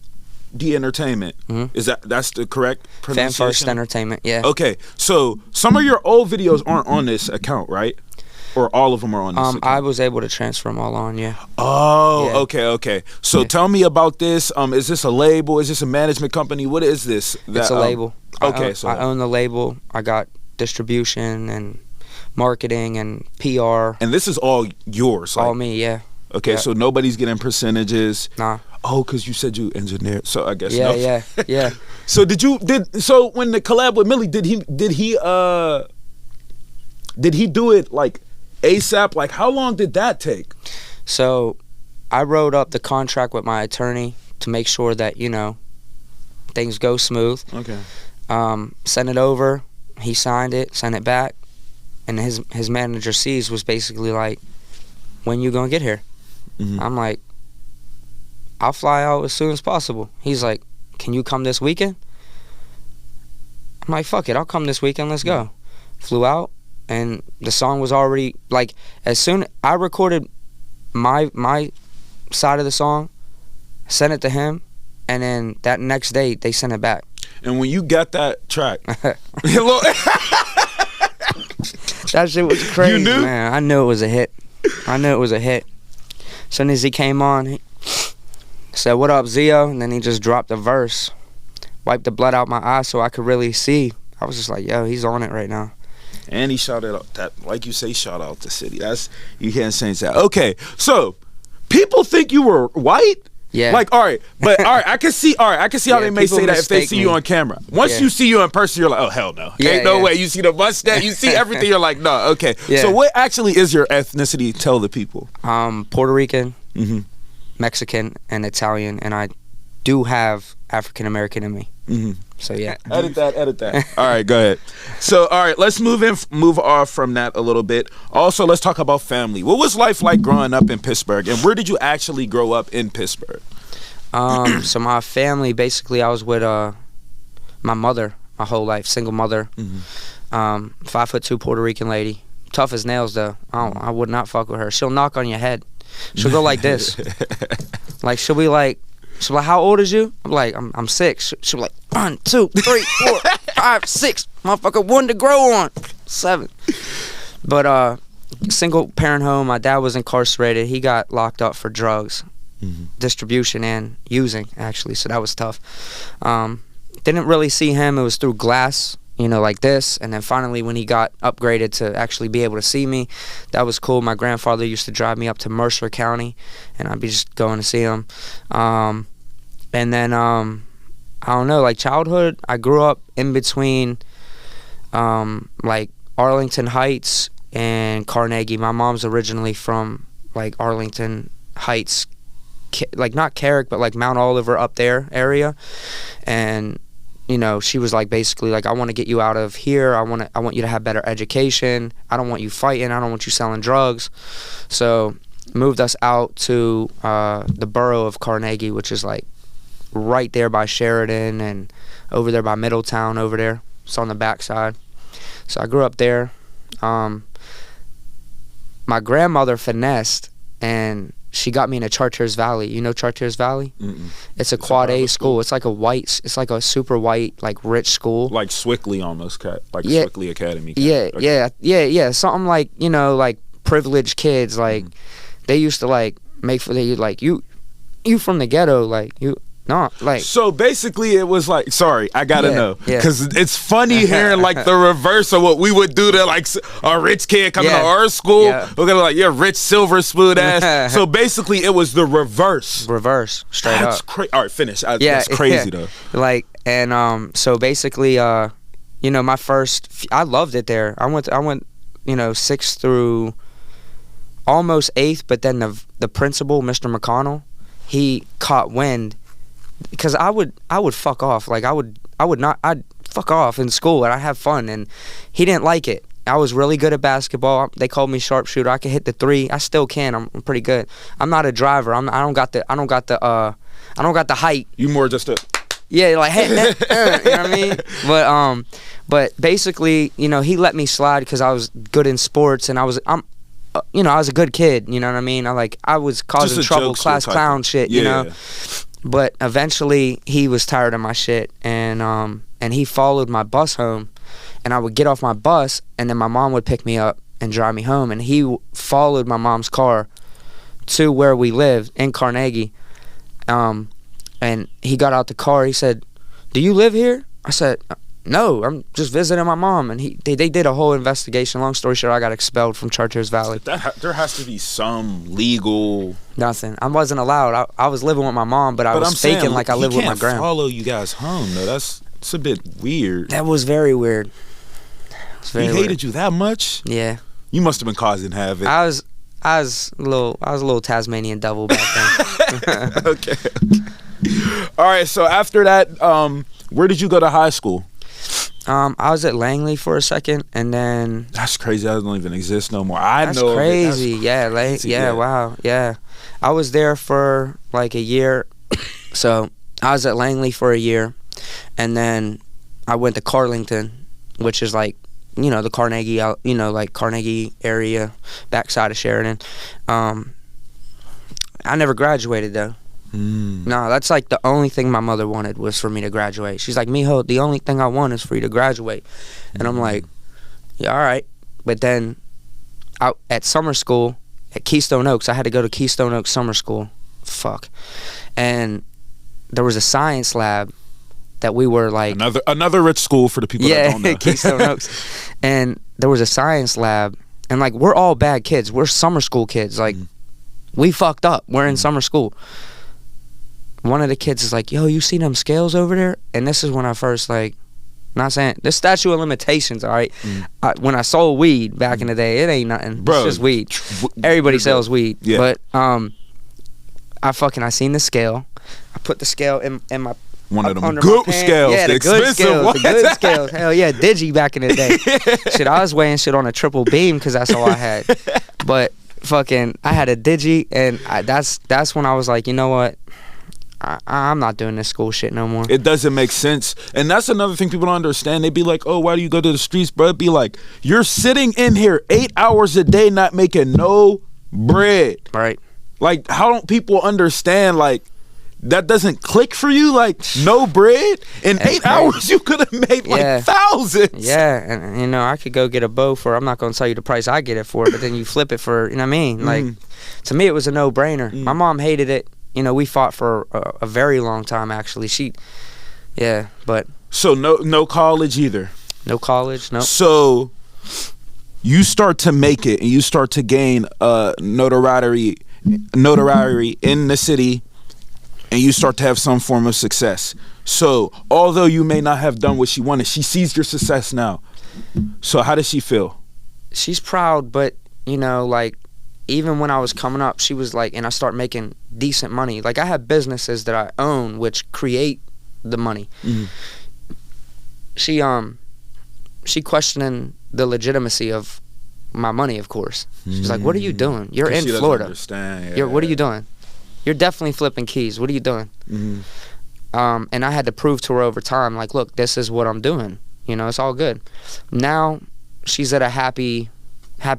C: D Entertainment. Is that's the correct pronunciation?
D: Fan First Entertainment. Yeah.
C: Okay. So some of your old videos aren't on this account, right? Or all of them are on this account?
D: I was able to transfer them all on. Yeah.
C: Oh.
D: Yeah.
C: Okay. So tell me about this. Is this a label? Is this a management company? What is this?
D: It's a label.
C: Okay.
D: I own the label. I got distribution and marketing and PR.
C: And this is all yours.
D: All me. Yeah.
C: Okay. Yep. So nobody's getting percentages.
D: Nah.
C: Oh, because you said you engineered, so I guess
D: yeah,
C: no.
D: Yeah.
C: So so when the collab with Millie, did he do it like ASAP? Like, how long did that take?
D: So I wrote up the contract with my attorney to make sure that, you know, things go smooth.
C: Okay.
D: Sent it over. He signed it, sent it back, and his manager C's was basically like, "When you gonna get here?" I'm like, "I'll fly out as soon as possible." He's like, "Can you come this weekend?" I'm like, "Fuck it, I'll come this weekend. Let's go." Flew out, and the song was already, like, as soon I recorded my side of the song, sent it to him, and then that next day they sent it back.
C: And when you got that track,
D: that shit was crazy.
C: You knew?
D: Man, I knew it was a hit. As soon as he came on, said, "What up, ZIO?" And then he just dropped a verse, wiped the blood out my eyes so I could really see. I was just like, yo, he's on it right now.
C: And he shouted out that, like you say, shout out the city. That's, you can't say that. Okay, so people think you were white.
D: Yeah.
C: Like, all right, but all right, I can see how they may say that if they see you on camera. Once you see you in person, you're like, oh hell no, ain't no way. You see the mustache, you see everything. You're like, no, okay. Yeah. So what actually is your ethnicity? Tell the people.
D: Puerto Rican, Mexican, and Italian, and I do have African American in me. So yeah.
C: Edit that. All right, go ahead. So all right, let's move off from that a little bit. Also, let's talk about family. What was life like growing up in Pittsburgh, and where did you actually grow up in Pittsburgh?
D: So my family, basically, I was with my mother my whole life, single mother, 5'2" Puerto Rican lady, tough as nails though. I would not fuck with her. She'll knock on your head. She'll go like this, like she'll be like, how old is you? I'm like, I'm 6. She'll be like, 1, 2, 3, 4, 5, 6. Motherfucker, 1 to grow on. 7. But single parent home. My dad was incarcerated. He got locked up for drugs, distribution and using, actually. So that was tough. Didn't really see him. It was through glass, like this. And then finally, when he got upgraded to actually be able to see me, that was cool. My grandfather used to drive me up to Mercer County, and I'd be just going to see him. And then, I don't know, like childhood, I grew up in between, like Arlington Heights and Carnegie. My mom's originally from like Arlington Heights, like not Carrick, but like Mount Oliver up there area. And, she was like basically like, I want to get you out of here. I want you to have better education. I don't want you fighting. I don't want you selling drugs. So moved us out to the borough of Carnegie, which is like right there by Sheridan and over there by Middletown over there. It's on the backside. So I grew up there. My grandmother finessed, and she got me into Chartiers Valley. You know Chartiers Valley? It's a quad A school. It's like a super white, like rich school. Like
C: Swickley almost, like Swickley Academy.
D: Yeah. Something like, like privileged kids. Like they used to like make for you from the ghetto, like you. Not like.
C: So basically it was like, sorry, I gotta know, because it's funny hearing like the reverse of what we would do to like a rich kid coming to our school. We're gonna like, you're rich silver spoon ass. So basically it was the reverse
D: straight
C: that's
D: up.
C: All right, finish. That's crazy though.
D: Like, and so basically my first, I loved it there. I went 6th through almost 8th, but then the principal, Mr. McConnell, he caught wind. Because I would fuck off. Like I'd fuck off in school and I'd have fun, and he didn't like it. I was really good at basketball. They called me sharpshooter. I could hit the 3. I still can. I'm pretty good. I'm not a driver. I don't got the height.
C: You more just a
D: like hey, you know what I mean? But basically, he let me slide because I was good in sports, and I was a good kid. You know what I mean? I was causing trouble, class clown shit. You know. But eventually, he was tired of my shit, and he followed my bus home, and I would get off my bus, and then my mom would pick me up and drive me home, and he followed my mom's car to where we lived in Carnegie, and he got out the car. He said, "Do you live here?" I said, "No, I'm just visiting my mom." And they did a whole investigation. Long story short, I got expelled from Chartiers Valley.
C: There has to be some legal.
D: Nothing. I wasn't allowed. I was living with my mom, but I was faking like I lived with my grandma.
C: He can't follow you guys home though. That's a bit weird.
D: That was very weird.
C: He hated you that much?
D: Yeah.
C: You must have been causing havoc.
D: I was a little Tasmanian devil back then.
C: Okay. All right. So after that, where did you go to high school?
D: I was at Langley for a second, and then
C: that's crazy. That doesn't even exist no more.
D: That's crazy. Wow. Yeah, I was there for like a year. So I was at Langley for a year, and then I went to Carlington, which is like the Carnegie, like Carnegie area, backside of Sheridan. I never graduated though. No, that's like the only thing my mother wanted was for me to graduate. She's like, "Mijo, the only thing I want is for you to graduate." And I'm like, yeah, all right. But then at summer school at Keystone Oaks, I had to go to Keystone Oaks summer school. And there was a science lab that we were like
C: another rich school for the people that don't know.
D: Keystone Oaks. And there was a science lab, and like we're all bad kids. We're summer school kids. Like we fucked up. We're in summer school. One of the kids is like, "Yo, you see them scales over there?" And this is when I first like, not saying the statute of limitations. All right, when I sold weed back in the day, it ain't nothing. Bro, it's just weed. Everybody sells weed. Yeah. But I seen the scale. I put the scale in my
C: one of them good scales,
D: yeah,
C: the expensive ones.
D: The good scales. Hell yeah, Digi back in the day. Shit, I was weighing shit on a triple beam because that's all I had. But fucking, I had a Digi, and that's when I was like, you know what? I'm not doing this school shit no more.
C: It doesn't make sense. And that's another thing people don't understand. They be like, oh, why do you go to the streets, bro? It'd be like, you're sitting in here 8 hours a day not making no bread.
D: Right.
C: Like, how don't people understand, like, that doesn't click for you? Like, no bread? In 8 hours, you could have made, like, thousands.
D: Yeah, and, you know, I could go get a bow for, I'm not going to tell you the price I get it for, but then you flip it for, you know what I mean? Like, to me, it was a no-brainer. My mom hated it. You know, we fought for a very long time, actually. But...
C: So, no college either?
D: No college, no.
C: So, you start to make it, and you start to gain notoriety in the city, and you start to have some form of success. So, although you may not have done what she wanted, she sees your success now. So, how does she feel?
D: She's proud, but, you know, like, even when I was coming up, she was like, and I start making decent money. Like, I have businesses that I own which create the money. She questioning the legitimacy of my money, of course. She's like, what are you doing? You're in Florida. What are you doing? You're definitely flipping keys. What are you doing? And I had to prove to her over time, like, look, this is what I'm doing. You know, it's all good. Now she's at a happy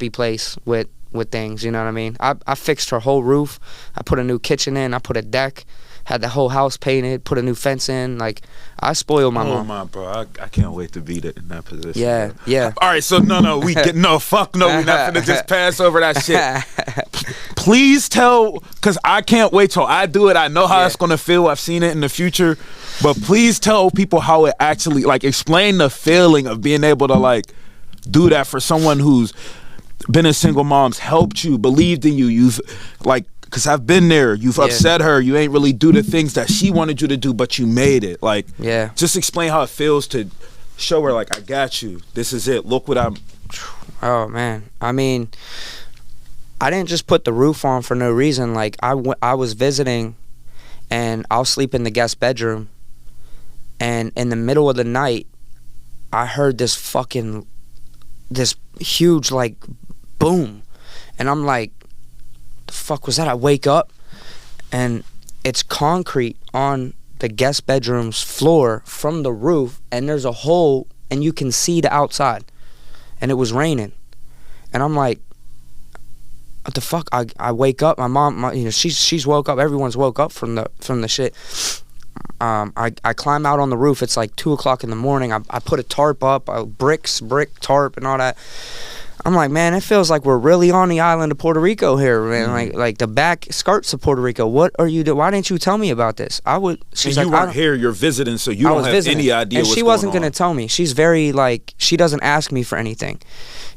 D: place with things, you know what I mean? I fixed her whole roof. I put a new kitchen in. I put a deck. Had the whole house painted. Put a new fence in. Like, I spoiled my mom.
C: Oh my, bro, I can't wait to be in that position.
D: Yeah,
C: bro.
D: yeah.
C: All right, so we're not gonna just pass over that shit. Please tell, because I can't wait till I do it. I know how it's gonna feel. I've seen it in the future, but please tell people how it actually, like, explain the feeling of being able to, like, do that for someone who's been a single mom's, helped you, believed in you. You've, like, because I've been there. You've upset her. You ain't really do the things that she wanted you to do, but you made it. Like, just explain how it feels to show her, like, I got you. This is it. Look what I'm.
D: Oh man, I mean, I didn't just put the roof on for no reason. Like, I was visiting, and I'll sleep in the guest bedroom, and in the middle of the night, I heard this huge, like, boom, and I'm like, the fuck was that? I wake up, and it's concrete on the guest bedroom's floor from the roof, and there's a hole, and you can see the outside, and it was raining, and I'm like, what the fuck? I wake up, my mom, you know, she's woke up, everyone's woke up from the shit. I climb out on the roof. It's like 2 o'clock in the morning. I put a tarp up, brick tarp and all that. I'm like, man, it feels like we're really on the island of Puerto Rico here, man. Like the back skirts of Puerto Rico. What are you doing? Why didn't you tell me about this? She's
C: and
D: like,
C: you weren't here. You're visiting, so you don't have any idea.
D: And she wasn't gonna tell me. She's very, like, she doesn't ask me for anything.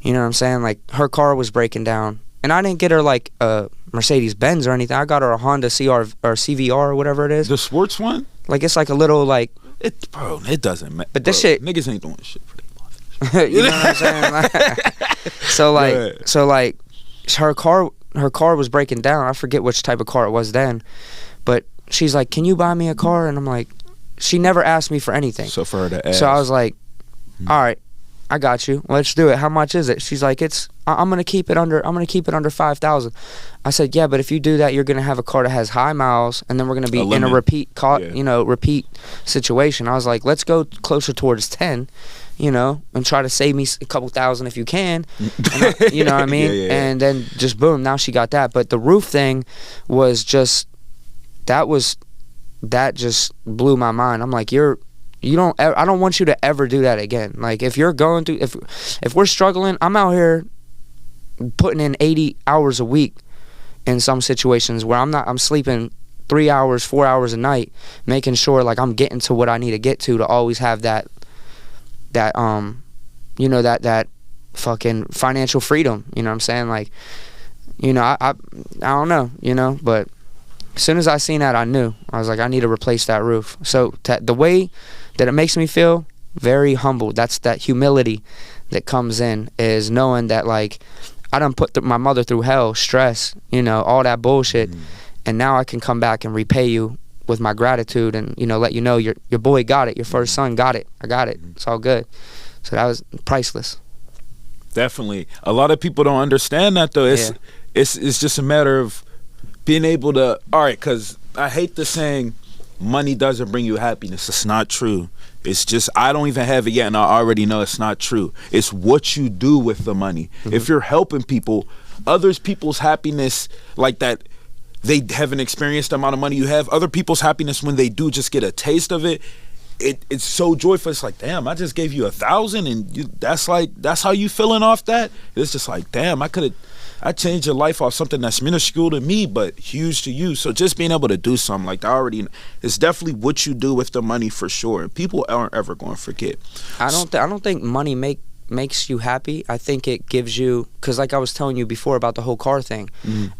D: You know what I'm saying? Like, her car was breaking down, and I didn't get her like a Mercedes Benz or anything. I got her a Honda CR or CVR or whatever it is.
C: The sports one?
D: Like, it's like a little, like,
C: bro, it doesn't matter.
D: But this shit,
C: niggas ain't doing shit for their
D: life. You know what I'm saying? Like, so like, her car was breaking down. I forget which type of car it was then, but she's like, "Can you buy me a car?" And I'm like, she never asked me for anything.
C: So for her to ask.
D: So I was like, all right, I got you. Let's do it. How much is it? She's like, I'm gonna keep it under 5,000. I said, yeah, but if you do that, you're gonna have a car that has high miles, and then we're gonna be in a repeat situation. I was like, let's go closer towards 10, you know, and try to save me a couple thousand if you can. You know what I mean? And then just boom, now she got that. But the roof thing was just that just blew my mind. I'm like, I don't want you to ever do that again. Like, if you're going through, if we're struggling, I'm out here putting in 80 hours a week, in some situations where I'm sleeping 3 hours, 4 hours a night, making sure like I'm getting to what I need to get to always have that you know, that fucking financial freedom, you know what I'm saying? Like, you know, I don't know, you know, but as soon as I seen that, I knew. I was like, I need to replace that roof. So the way that it makes me feel, very humble. That's that humility that comes in, is knowing that, like, I done put my mother through hell, stress, you know, all that bullshit, and now I can come back and repay you with my gratitude and, you know, let you know your boy got it, your first son got it, I got it, it's all good. So that was priceless.
C: Definitely. A lot of people don't understand that, though. It's just a matter of being able to, all right, because I hate the saying, money doesn't bring you happiness. It's not true. It's just, I don't even have it yet, and I already know it's not true. It's what you do with the money. If you're helping people, people's happiness, like that, they haven't experienced the amount of money you have. Other people's happiness, when they do just get a taste of it, it's so joyful. It's like, damn, I just gave you 1,000, and that's how you feeling off that. It's just like, damn, I changed your life off something that's minuscule to me but huge to you. So just being able to do something like that, it's definitely what you do with the money, for sure. People aren't ever going to forget.
D: I don't think money makes you happy. I think it gives you, because like I was telling you before about the whole car thing,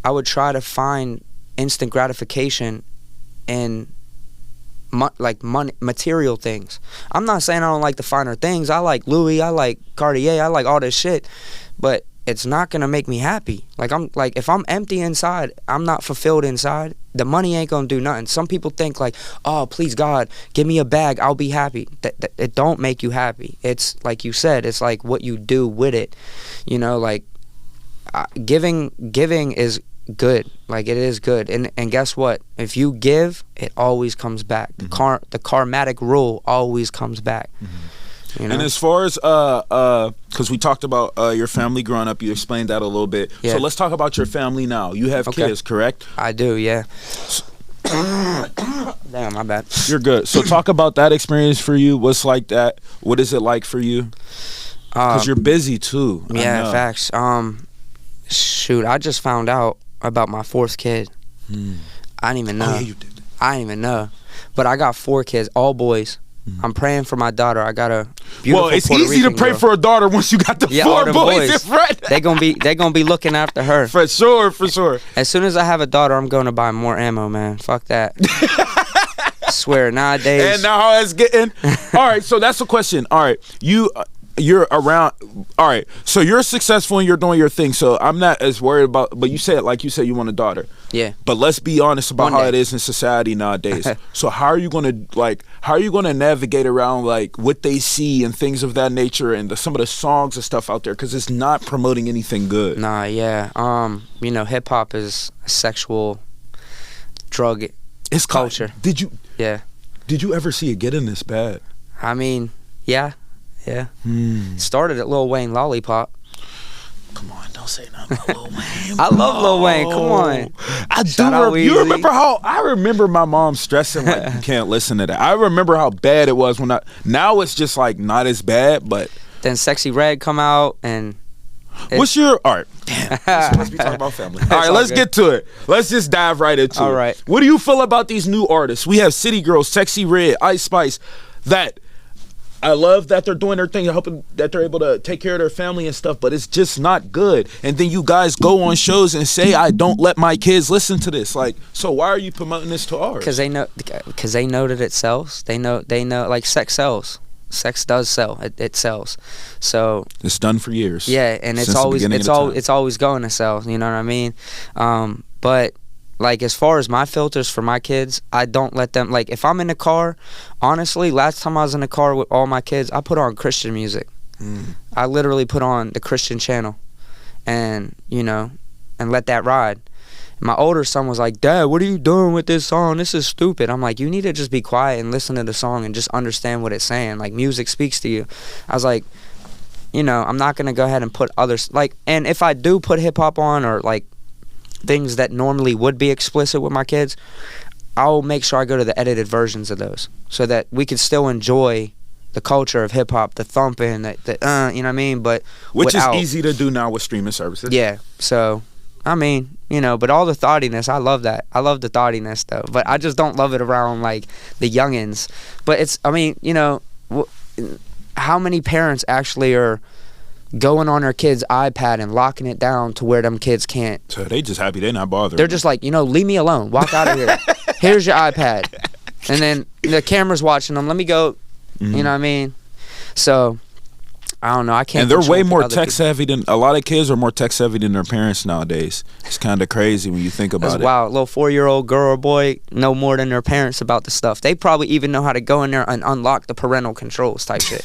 D: I would try to find instant gratification in money, material things. I'm not saying I don't like the finer things. I like Louis, I like Cartier, I like all this shit, but it's not gonna make me happy. Like, if I'm empty inside, I'm not fulfilled inside, the money ain't gonna do nothing. Some people think like, oh, please God, give me a bag, I'll be happy. That it don't make you happy. It's like you said, it's like what you do with it. You know, like, giving is good. Like, it is good. And guess what? If you give, it always comes back. The karmatic rule always comes back. You know? And
C: as far as because we talked about your family growing up, you explained that a little bit. Yeah. So let's talk about your family now. You have kids, correct?
D: I do, yeah. Damn, my bad.
C: You're good. So talk about that experience for you. What's like that? What is it like for you? Because you're busy too.
D: Yeah, facts. Shoot, I just found out about my 4th kid. I didn't even know.
C: Oh, yeah, you did.
D: I didn't even know. But I got 4 kids, all boys. I'm praying for my daughter. I got a beautiful
C: it's
D: Puerto
C: easy
D: Rican
C: to pray
D: girl.
C: for a daughter once you got the 4 boys in front.
D: They gonna be looking after her.
C: For sure.
D: As soon as I have a daughter, I'm going to buy more ammo, man. Fuck that. I swear, nowadays.
C: And now how it's getting. All right, so that's the question. All right, you're around. All right, so you're successful and you're doing your thing. So I'm not as worried about. But you said you want a daughter.
D: Yeah.
C: But let's be honest about how it is in society nowadays. So how are you gonna navigate around like what they see and things of that nature and some of the songs and stuff out there, because it's not promoting anything good.
D: Nah, yeah. You know, hip hop is a sexual drug. It's culture.
C: Did you ever see it getting this bad?
D: I mean, yeah. Started at Lil Wayne Lollipop.
C: Come on, don't say nothing about Lil Wayne.
D: I love Lil Wayne. Come on.
C: You remember how I remember my mom stressing like you can't listen to that. I remember how bad it was now it's just like not as bad, but
D: then Sexy Red come out and
C: what's your art? Damn. Let's be talking about family. All right, let's get to it. Let's just dive right into it.
D: All right.
C: What do you feel about these new artists? We have City Girls, Sexy Red, Ice Spice, that I love that they're doing their thing, hoping that they're able to take care of their family and stuff, but it's just not good. And then you guys go on shows and say, I don't let my kids listen to this. Like, so why are you promoting this to ours?
D: Because they know that it sells. They know like sex sells. Sex does sell. It sells. So
C: it's done for years.
D: Yeah, and it's always going to sell. You know what I mean? But like, as far as my filters for my kids, I don't let them, like, if I'm in the car, honestly, last time I was in the car with all my kids, I put on Christian music. I literally put on the Christian channel and, you know, and let that ride. My older son was like, Dad, what are you doing with this song? This is stupid. I'm like, you need to just be quiet and listen to the song and just understand what it's saying. Like, music speaks to you. I was like, you know, I'm not going to go ahead and put others, like, and if I do put hip-hop on or, like, things that normally would be explicit with my kids, I'll make sure I go to the edited versions of those so that we can still enjoy the culture of hip hop, the thumping, you know what I mean? But
C: which is easy to do now with streaming services.
D: Yeah. So I mean, you know, but all the thoughtiness, I love that. I love the thoughtiness though, but I just don't love it around like the youngins. But it's, I mean, you know, how many parents actually are going on their kid's iPad and locking it down to where them kids can't?
C: So they just happy they not bothered.
D: They're just like, you know, leave me alone. Walk out of here. Here's your iPad. And then the camera's watching them. Let me go. You know what I mean? So I don't know. I can't.
C: And they're way more tech savvy than a lot of kids are more tech savvy than their parents nowadays. It's kind of crazy when you think about it.
D: Wow, little 4-year-old girl or boy know more than their parents about the stuff. They probably even know how to go in there and unlock the parental controls type shit.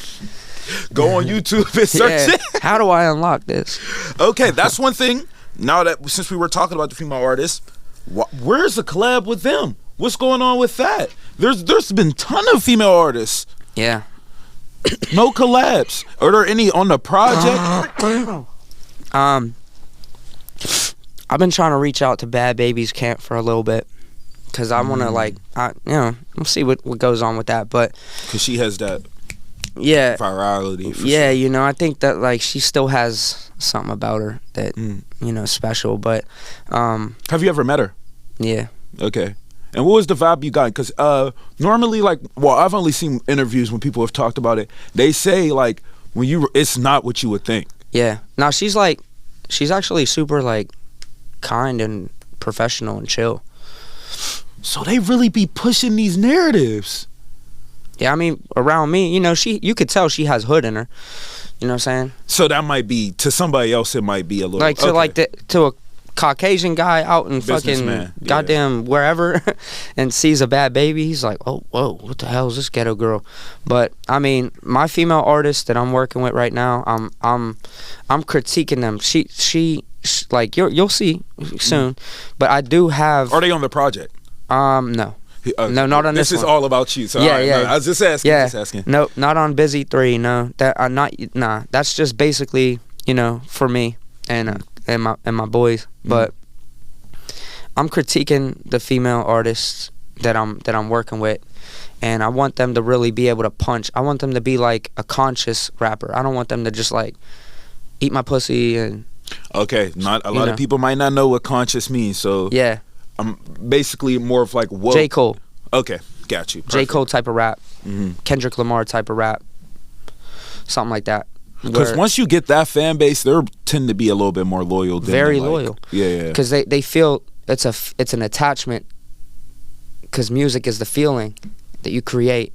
C: Go on YouTube and search it.
D: How do I unlock this?
C: Okay, that's one thing. Now that since we were talking about the female artists, where's the collab with them? What's going on with that? There's been a ton of female artists.
D: Yeah.
C: No collabs. Are there any on the project?
D: I've been trying to reach out to Bad Baby's camp for a little bit because I want to we'll see what goes on with that. But
C: because she has that virality.
D: Yeah, you know, I think that like she still has something about her that you know special. But
C: have you ever met her?
D: Yeah.
C: Okay. And what was the vibe you got? Because normally, like, well, I've only seen interviews when people have talked about it. They say, like, it's not what you would think.
D: Yeah. Now, she's actually super, like, kind and professional and chill.
C: So they really be pushing these narratives.
D: Yeah, I mean, around me, you know, you could tell she has hood in her. You know what I'm saying?
C: So that might be, to somebody else, it might be a little...
D: Like, to a Caucasian guy out in fucking goddamn wherever and sees a Bad Baby, he's like, oh, whoa, what the hell is this ghetto girl? But I mean, my female artist that I'm working with right now, I'm critiquing them. She like you'll see soon, but I do have.
C: Are they on the project?
D: No. No, not on this one.
C: Is all about you. So
D: yeah.
C: No, I was just asking.
D: Yeah. No, not on Busy 3. No, that's just basically, you know, for me and my boys. But I'm critiquing the female artists that I'm working with, and I want them to really be able to punch. I want them to be like a conscious rapper. I don't want them to just like eat my pussy and.
C: Okay, not a lot of people might not know what conscious means. So
D: yeah,
C: I'm basically more of like
D: J. Cole.
C: Okay, got you. Perfect.
D: J. Cole type of rap, Kendrick Lamar type of rap, something like that.
C: Because once you get that fan base, they tend to be a little bit more loyal.
D: Very loyal.
C: Yeah.
D: Because they feel it's an attachment. Because music is the feeling that you create.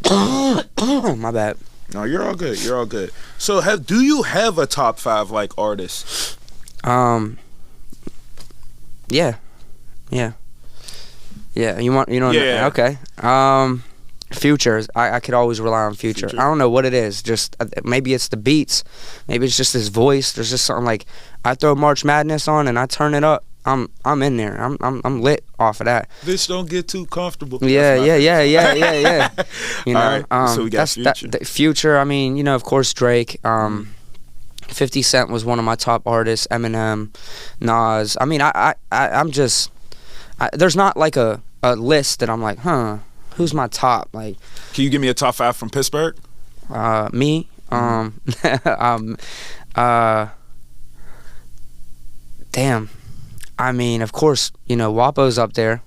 D: My bad.
C: No, you're all good. You're all good. So, do you have a top 5 like artists?
D: Yeah. You want
C: Yeah.
D: Okay. Future, I could always rely on Future. I don't know what it is. Just maybe it's the beats, maybe it's just his voice. There's just something like I throw March Madness on and I turn it up. I'm in there. I'm lit off of that.
C: Bitch, don't get too comfortable.
D: Yeah. You know,
C: right. So we got Future.
D: Future. I mean, you know, of course Drake. 50 Cent was one of my top artists. Eminem, Nas. I mean, I'm just. There's not like a list that I'm like, who's my top? Like,
C: can you give me a top 5 from Pittsburgh?
D: Me. Damn. I mean, of course, you know, Wapo's up there.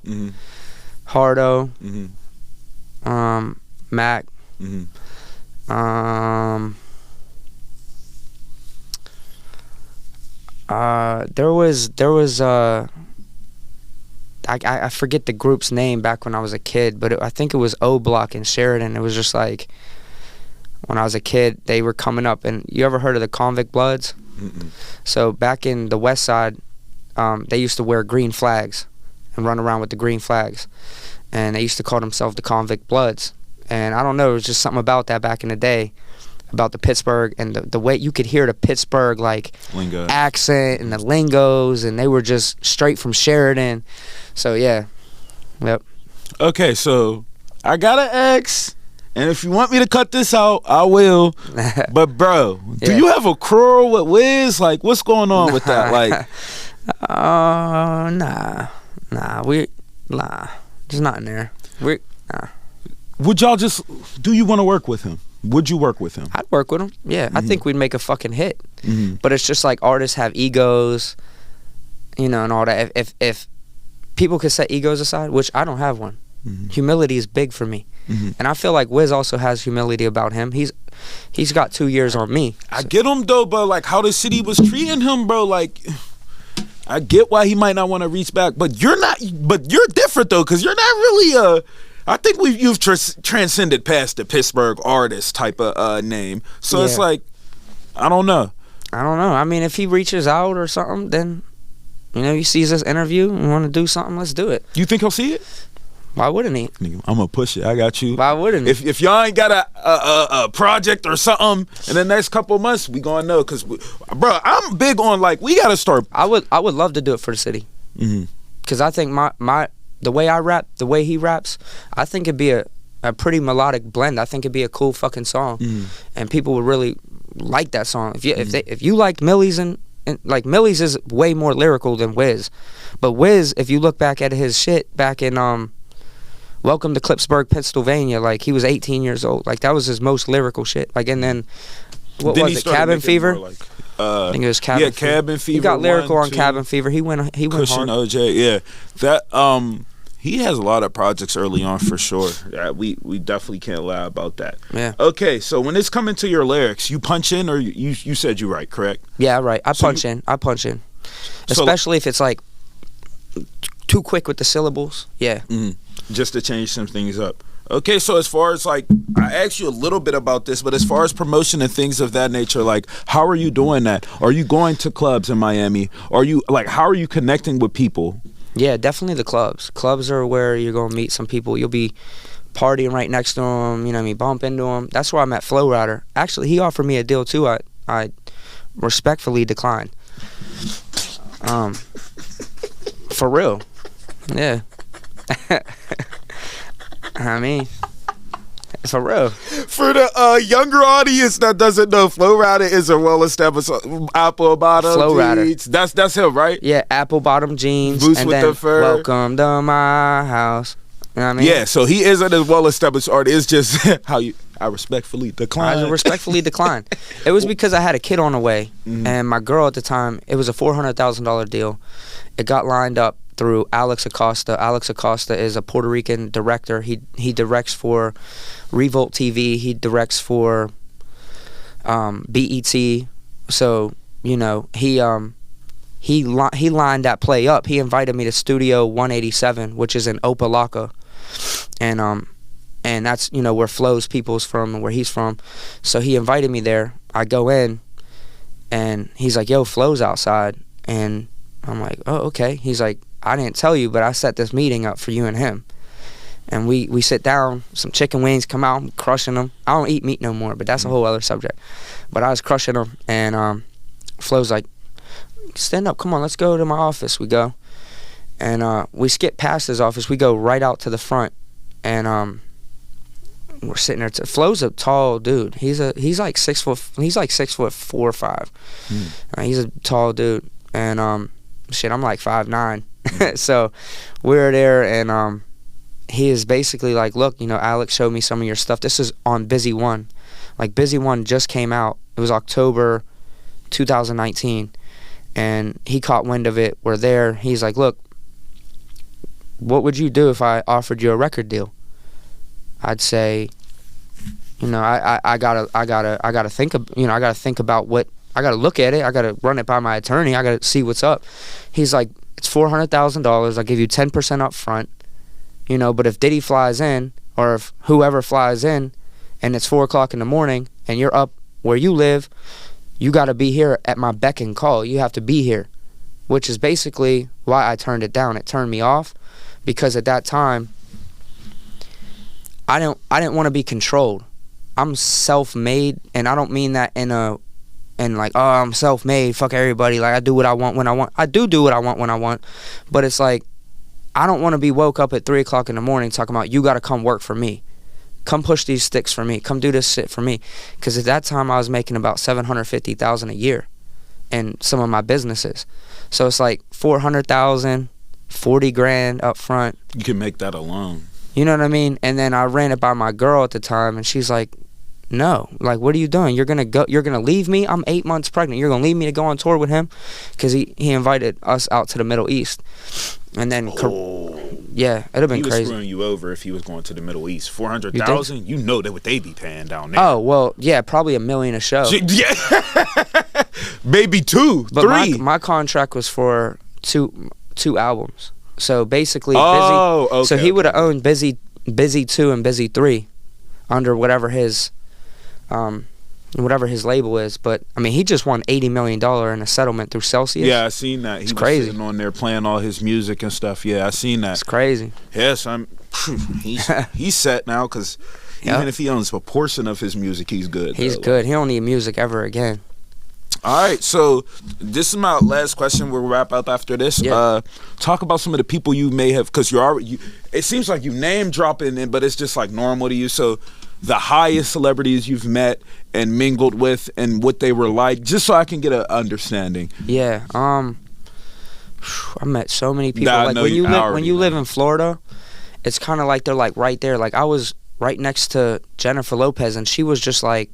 D: Hardo. Mac. There was I forget the group's name back when I was a kid, but I think it was O Block and Sheridan. It was just like when I was a kid, they were coming up. And you ever heard of the Convict Bloods? So back in the West Side, they used to wear green flags and run around with the green flags, and they used to call themselves the Convict Bloods. And I don't know, it was just something about that back in the day, about the Pittsburgh and the way you could hear the Pittsburgh like
C: lingo,
D: accent and the lingos, and they were just straight from Sheridan. So yeah, yep.
C: Okay, so I gotta ask, and if you want me to cut this out, I will. But bro, do you have a quarrel with Wiz? Like, what's going on with that? Like,
D: there's nothing there.
C: Would y'all just? Do you want to work with him? Would you work with him?
D: I'd work with him. Yeah, I think we'd make a fucking hit. But it's just like artists have egos, you know, and all that. If people could set egos aside, which I don't have one, humility is big for me. And I feel like Wiz also has humility about him. He's got 2 years on me.
C: I get him though, but like how the city was treating him, bro. Like, I get why he might not want to reach back, but you're not. But you're different though, because you're not really I think you've transcended past the Pittsburgh artist type of name. So it's like, I don't know.
D: I mean, if he reaches out or something, then, you know, he sees this interview and want to do something, let's do it.
C: You think he'll see it?
D: Why wouldn't he?
C: I'm gonna push it. I got you.
D: Why wouldn't he?
C: If y'all ain't got a project or something in the next couple of months, we gonna know. Cause, bro, I'm big on like we gotta start.
D: I would love to do it for the city. Cause I think the way I rap, the way he raps, I think it'd be a pretty melodic blend. I think it'd be a cool fucking song, and people would really like that song. If you liked Millie's and like Millie's is way more lyrical than Wiz, but Wiz, if you look back at his shit back in Welcome to Clipsburg, Pennsylvania, like he was 18 years old. Like that was his most lyrical shit. Like, and then what was it? Cabin Fever.
C: Like,
D: I think it was Cabin Fever.
C: Cabin Fever.
D: He got lyrical on Cabin Fever. He went
C: Cushion
D: hard.
C: OJ, yeah. That he has a lot of projects early on for sure. We definitely can't lie about that.
D: Yeah.
C: Okay, so when it's coming to your lyrics, you punch in or you said you write, correct?
D: Yeah, right. I punch in. Especially if it's like too quick with the syllables. Yeah.
C: Just to change some things up. Okay, so as far as like, I asked you a little bit about this, but as far as promotion and things of that nature, like, how are you doing that? Are you going to clubs in Miami? Are you like, how are you connecting with people?
D: Yeah, definitely the clubs. Clubs are where you're gonna meet some people. You'll be partying right next to them. You know what I mean? Bump into them. That's where I met Flow Rider. Actually, he offered me a deal too. I respectfully declined. For real. Yeah. I mean, for real.
C: For the younger audience that doesn't know, Flow Rider is a well-established apple bottom
D: Flow Rider.
C: jeans. That's him, right?
D: Yeah, apple bottom jeans.
C: Boots
D: and
C: with
D: then
C: the fur.
D: Welcome to my house. You know what I mean?
C: Yeah, so he isn't a well-established artist. It's just I respectfully decline.
D: I respectfully declined. It was because I had a kid on the way, and my girl at the time, it was a $400,000 deal. It got lined up through Alex Acosta. Alex Acosta is a Puerto Rican director. He directs for Revolt TV. He directs for BET. So, you know, he lined that play up. He invited me to Studio 187, which is in Opelika, and that's, you know, where Flow's people's from and where he's from. So he invited me there. I go in, and he's like, "Yo, Flow's outside," and I'm like, "Oh, okay." He's like, "I didn't tell you, but I set this meeting up for you and him." And we sit down, some chicken wings come out, I'm crushing them. I don't eat meat no more, but that's a whole other subject. But I was crushing them, and Flo's like, "Stand up, come on, let's go to my office." We go, and we skip past his office. We go right out to the front, and we're sitting there. Flo's a tall dude. He's like 6 foot. He's like 6'4" or 5. He's a tall dude, and shit, I'm like 5'9". So we're there, and he is basically like, "Look, you know, Alex showed me some of your stuff. This is on Busy One. Like, Busy One just came out. It was October 2019, and he caught wind of it. We're there. He's like, "Look, what would you do if I offered you a record deal?" I'd say, you know, I gotta think of, you know, I gotta think about what, I gotta look at it. I gotta run it by my attorney. I gotta see what's up. He's like, "It's $400,000. I'll give you 10% up front, you know, but if Diddy flies in, or if whoever flies in, and it's 4 o'clock in the morning, and you're up where you live, you gotta be here at my beck and call. You have to be here," which is basically why I turned it down. It turned me off because at that time, I didn't want to be controlled. I'm self-made, and I don't mean that in like, "Oh, I'm self-made, fuck everybody, like I do what I want when I want." I do what I want when I want, but it's like, I don't want to be woke up at 3 o'clock in the morning talking about, "You got to come work for me. Come push these sticks for me. Come do this shit for me." Because at that time, I was making about $750,000 a year in some of my businesses. So it's like $400,000, $40,000 up front.
C: You can make that alone.
D: You know what I mean? And then I ran it by my girl at the time, and she's like, no, like, what are you doing? You're gonna leave me? I'm 8 months pregnant. You're gonna leave me to go on tour with him? Because he invited us out to the Middle East, and then yeah, it'd have been crazy.
C: He was screwing you over if he was going to the Middle East. 400,000, you know that what they be paying down there.
D: Oh well, yeah, probably $1 million a show.
C: Yeah, maybe 2,
D: but
C: 3.
D: My contract was for two albums. So basically, Busy.
C: Okay,
D: so he would have owned Busy 2 and Busy 3 under whatever his label is. But I mean, he just won $80 million in a settlement through Celsius.
C: Yeah, I seen that. He was
D: crazy.
C: Sitting on there playing all his music and stuff. Yeah, I seen that.
D: It's crazy.
C: Yes, he's set now because even if he owns a portion of his music, he's good.
D: He's good. He don't need music ever again.
C: All right, so this is my last question. We'll wrap up after this.
D: Yeah.
C: Talk about some of the people you may have, because it seems like you name dropping, but it's just like normal to you. So the highest celebrities you've met and mingled with and what they were like, just so I can get an understanding.
D: Yeah. I met so many people. Like when you live in Florida, it's kind of like they're like right there. Like I was right next to Jennifer Lopez, and she was just like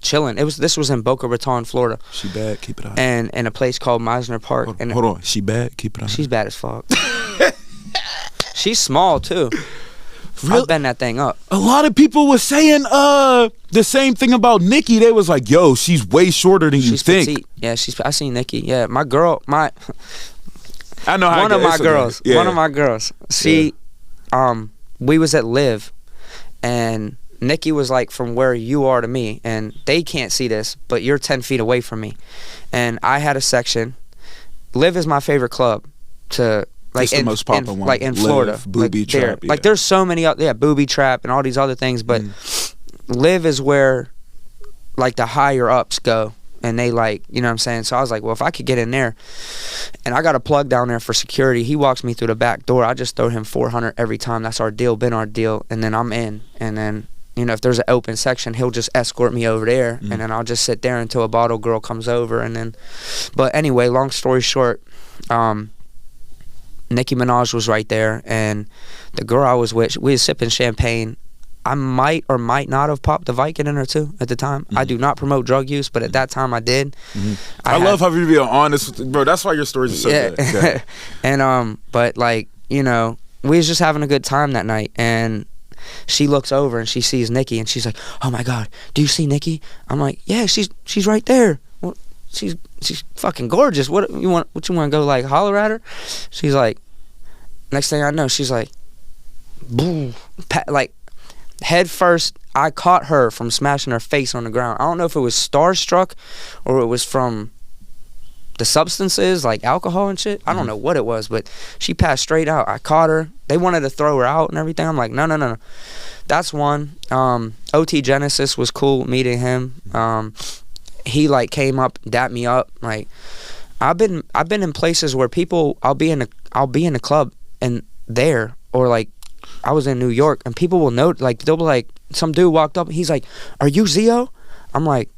D: chilling. This was in Boca Raton, Florida.
C: She bad, keep it on.
D: And in a place called Meisner Park.
C: Hold on, she bad, keep it on.
D: She's bad as fuck. She's small too. I've been that thing up.
C: A lot of people were saying the same thing about Nikki. They was like, yo, she's way shorter than you think.
D: Petite. Yeah, I seen Nikki. Yeah, my girl,
C: I know how
D: one of my girls. Yeah. One of my girls. She we was at Live, and Nikki was like from where you are to me, and they can't see this, but you're 10 feet away from me. And I had a section. Live is my favorite club to like
C: the most popular one.
D: Like in Florida.
C: Live, Booby Trap.
D: Like there's so many Booby Trap and all these other things, but Live is where like the higher ups go, and they like, you know what I'm saying? So I was like, well, if I could get in there, and I got a plug down there for security. He walks me through the back door. I just throw him $400 every time. That's our deal, been our deal, and then I'm in, and then you know, if there's an open section, he'll just escort me over there, and then I'll just sit there until a bottle girl comes over, and then. But anyway, long story short, Nicki Minaj was right there, and the girl I was with, we was sipping champagne. I might or might not have popped a Viking in her too at the time. I do not promote drug use, but at that time I did.
C: I love how you be honest, bro. That's why your stories are so good. Yeah.
D: And but like, you know, we was just having a good time that night, and she looks over and she sees Nikki, and she's like, "Oh my God, do you see Nikki?" I'm like, "Yeah, she's right there. Well, she's fucking gorgeous. What you want to go like holler at her?" She's like, next thing I know, she's like, boom, like head first. I caught her from smashing her face on the ground. I don't know if it was starstruck or it was from the substances like alcohol and shit. I don't know what it was, but she passed straight out. I caught her. They wanted to throw her out and everything. I'm like, no. That's one. OT Genesis was cool meeting him. He like came up, dapped me up. Like I've been in places where people, I'll be in a club and there, or like I was in New York and people will note, like they'll be like, some dude walked up and he's like, "Are you ZIO?" I'm like,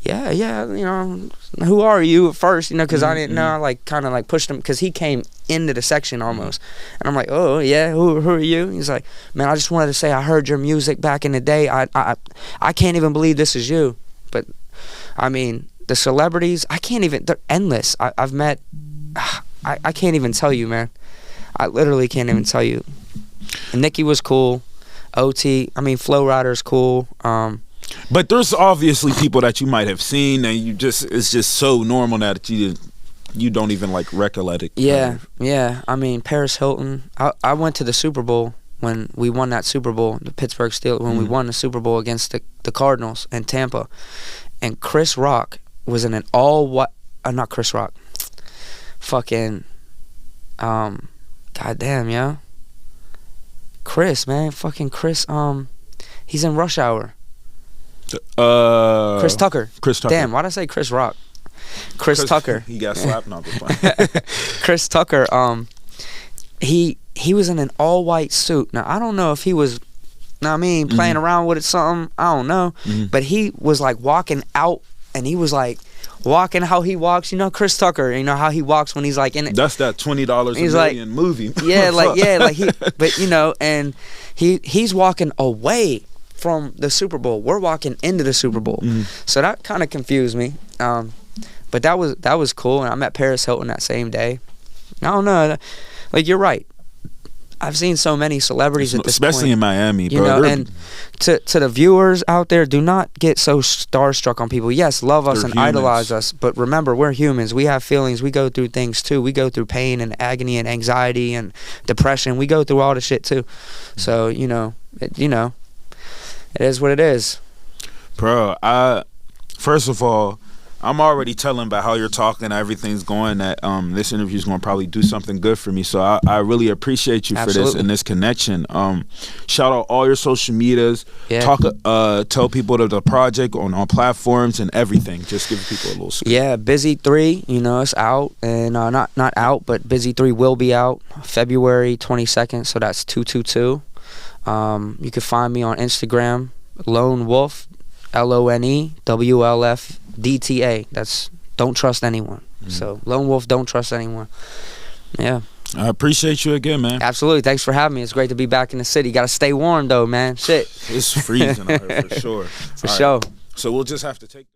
D: yeah, you know, who are you at first, you know, because I didn't know. I like kind of like pushed him because he came into the section almost, and I'm like, "Oh yeah, who are you?" He's like, "Man, I just wanted to say I heard your music back in the day. I can't even believe this is you." But I mean, the celebrities, I can't even, they're endless. I've met, I can't even tell you, man. I literally can't even tell you. And Nikki was cool. OT, I mean, Flow Rider's cool.
C: But there's obviously people that you might have seen, and it's just so normal now that you don't even like recollect it.
D: Yeah. I mean, Paris Hilton. I went to the Super Bowl when we won that Super Bowl, the Pittsburgh Steelers, when we won the Super Bowl against the Cardinals in Tampa, and Chris Rock was in an all-white. Not Chris Rock. Fucking. Goddamn, yo. Chris, man, fucking Chris. He's in Rush Hour. Chris Tucker. Damn, why'd I say Chris Rock? Chris Tucker.
C: He got slapped. No,
D: Chris Tucker. He was in an all-white suit. Now I don't know if he was, playing around with it something. I don't know, but he was like walking out, and he was like walking how he walks. You know, Chris Tucker. You know how he walks when he's like in it.
C: That's that $20 a million movie.
D: But you know, and he's walking away from the Super Bowl. We're walking into the Super Bowl. So that kind of confused me. But that was cool. And I met Paris Hilton that same day. I don't know. Like, you're right. I've seen so many celebrities at this
C: especially
D: point,
C: in Miami, bro.
D: you know, and to the viewers out there, do not get so starstruck on people. Yes, love us and
C: humans.
D: idolize us, but remember, we're humans. We have feelings. We go through things too. We go through pain and agony and anxiety and depression. We go through all the shit too. So it is what it is.
C: Bro, first of all, I'm already telling by how you're talking, everything's going, that this interview is going to probably do something good for me. So I really appreciate you for this and this connection. Shout out all your social medias. Yeah. Tell people of the project on platforms and everything. Just give people a little scoop.
D: Yeah, Busy 3, it's out. And not out, but Busy 3 will be out February 22nd. So that's 222. You can find me on Instagram, Lone Wolf, LONEWLFDTA. That's don't trust anyone. So Lone Wolf, don't trust anyone. Yeah.
C: I appreciate you again, man.
D: Absolutely. Thanks for having me. It's great to be back in the city. Got to stay warm though, man. Shit.
C: It's freezing out here for sure.
D: For sure.
C: So we'll just have to take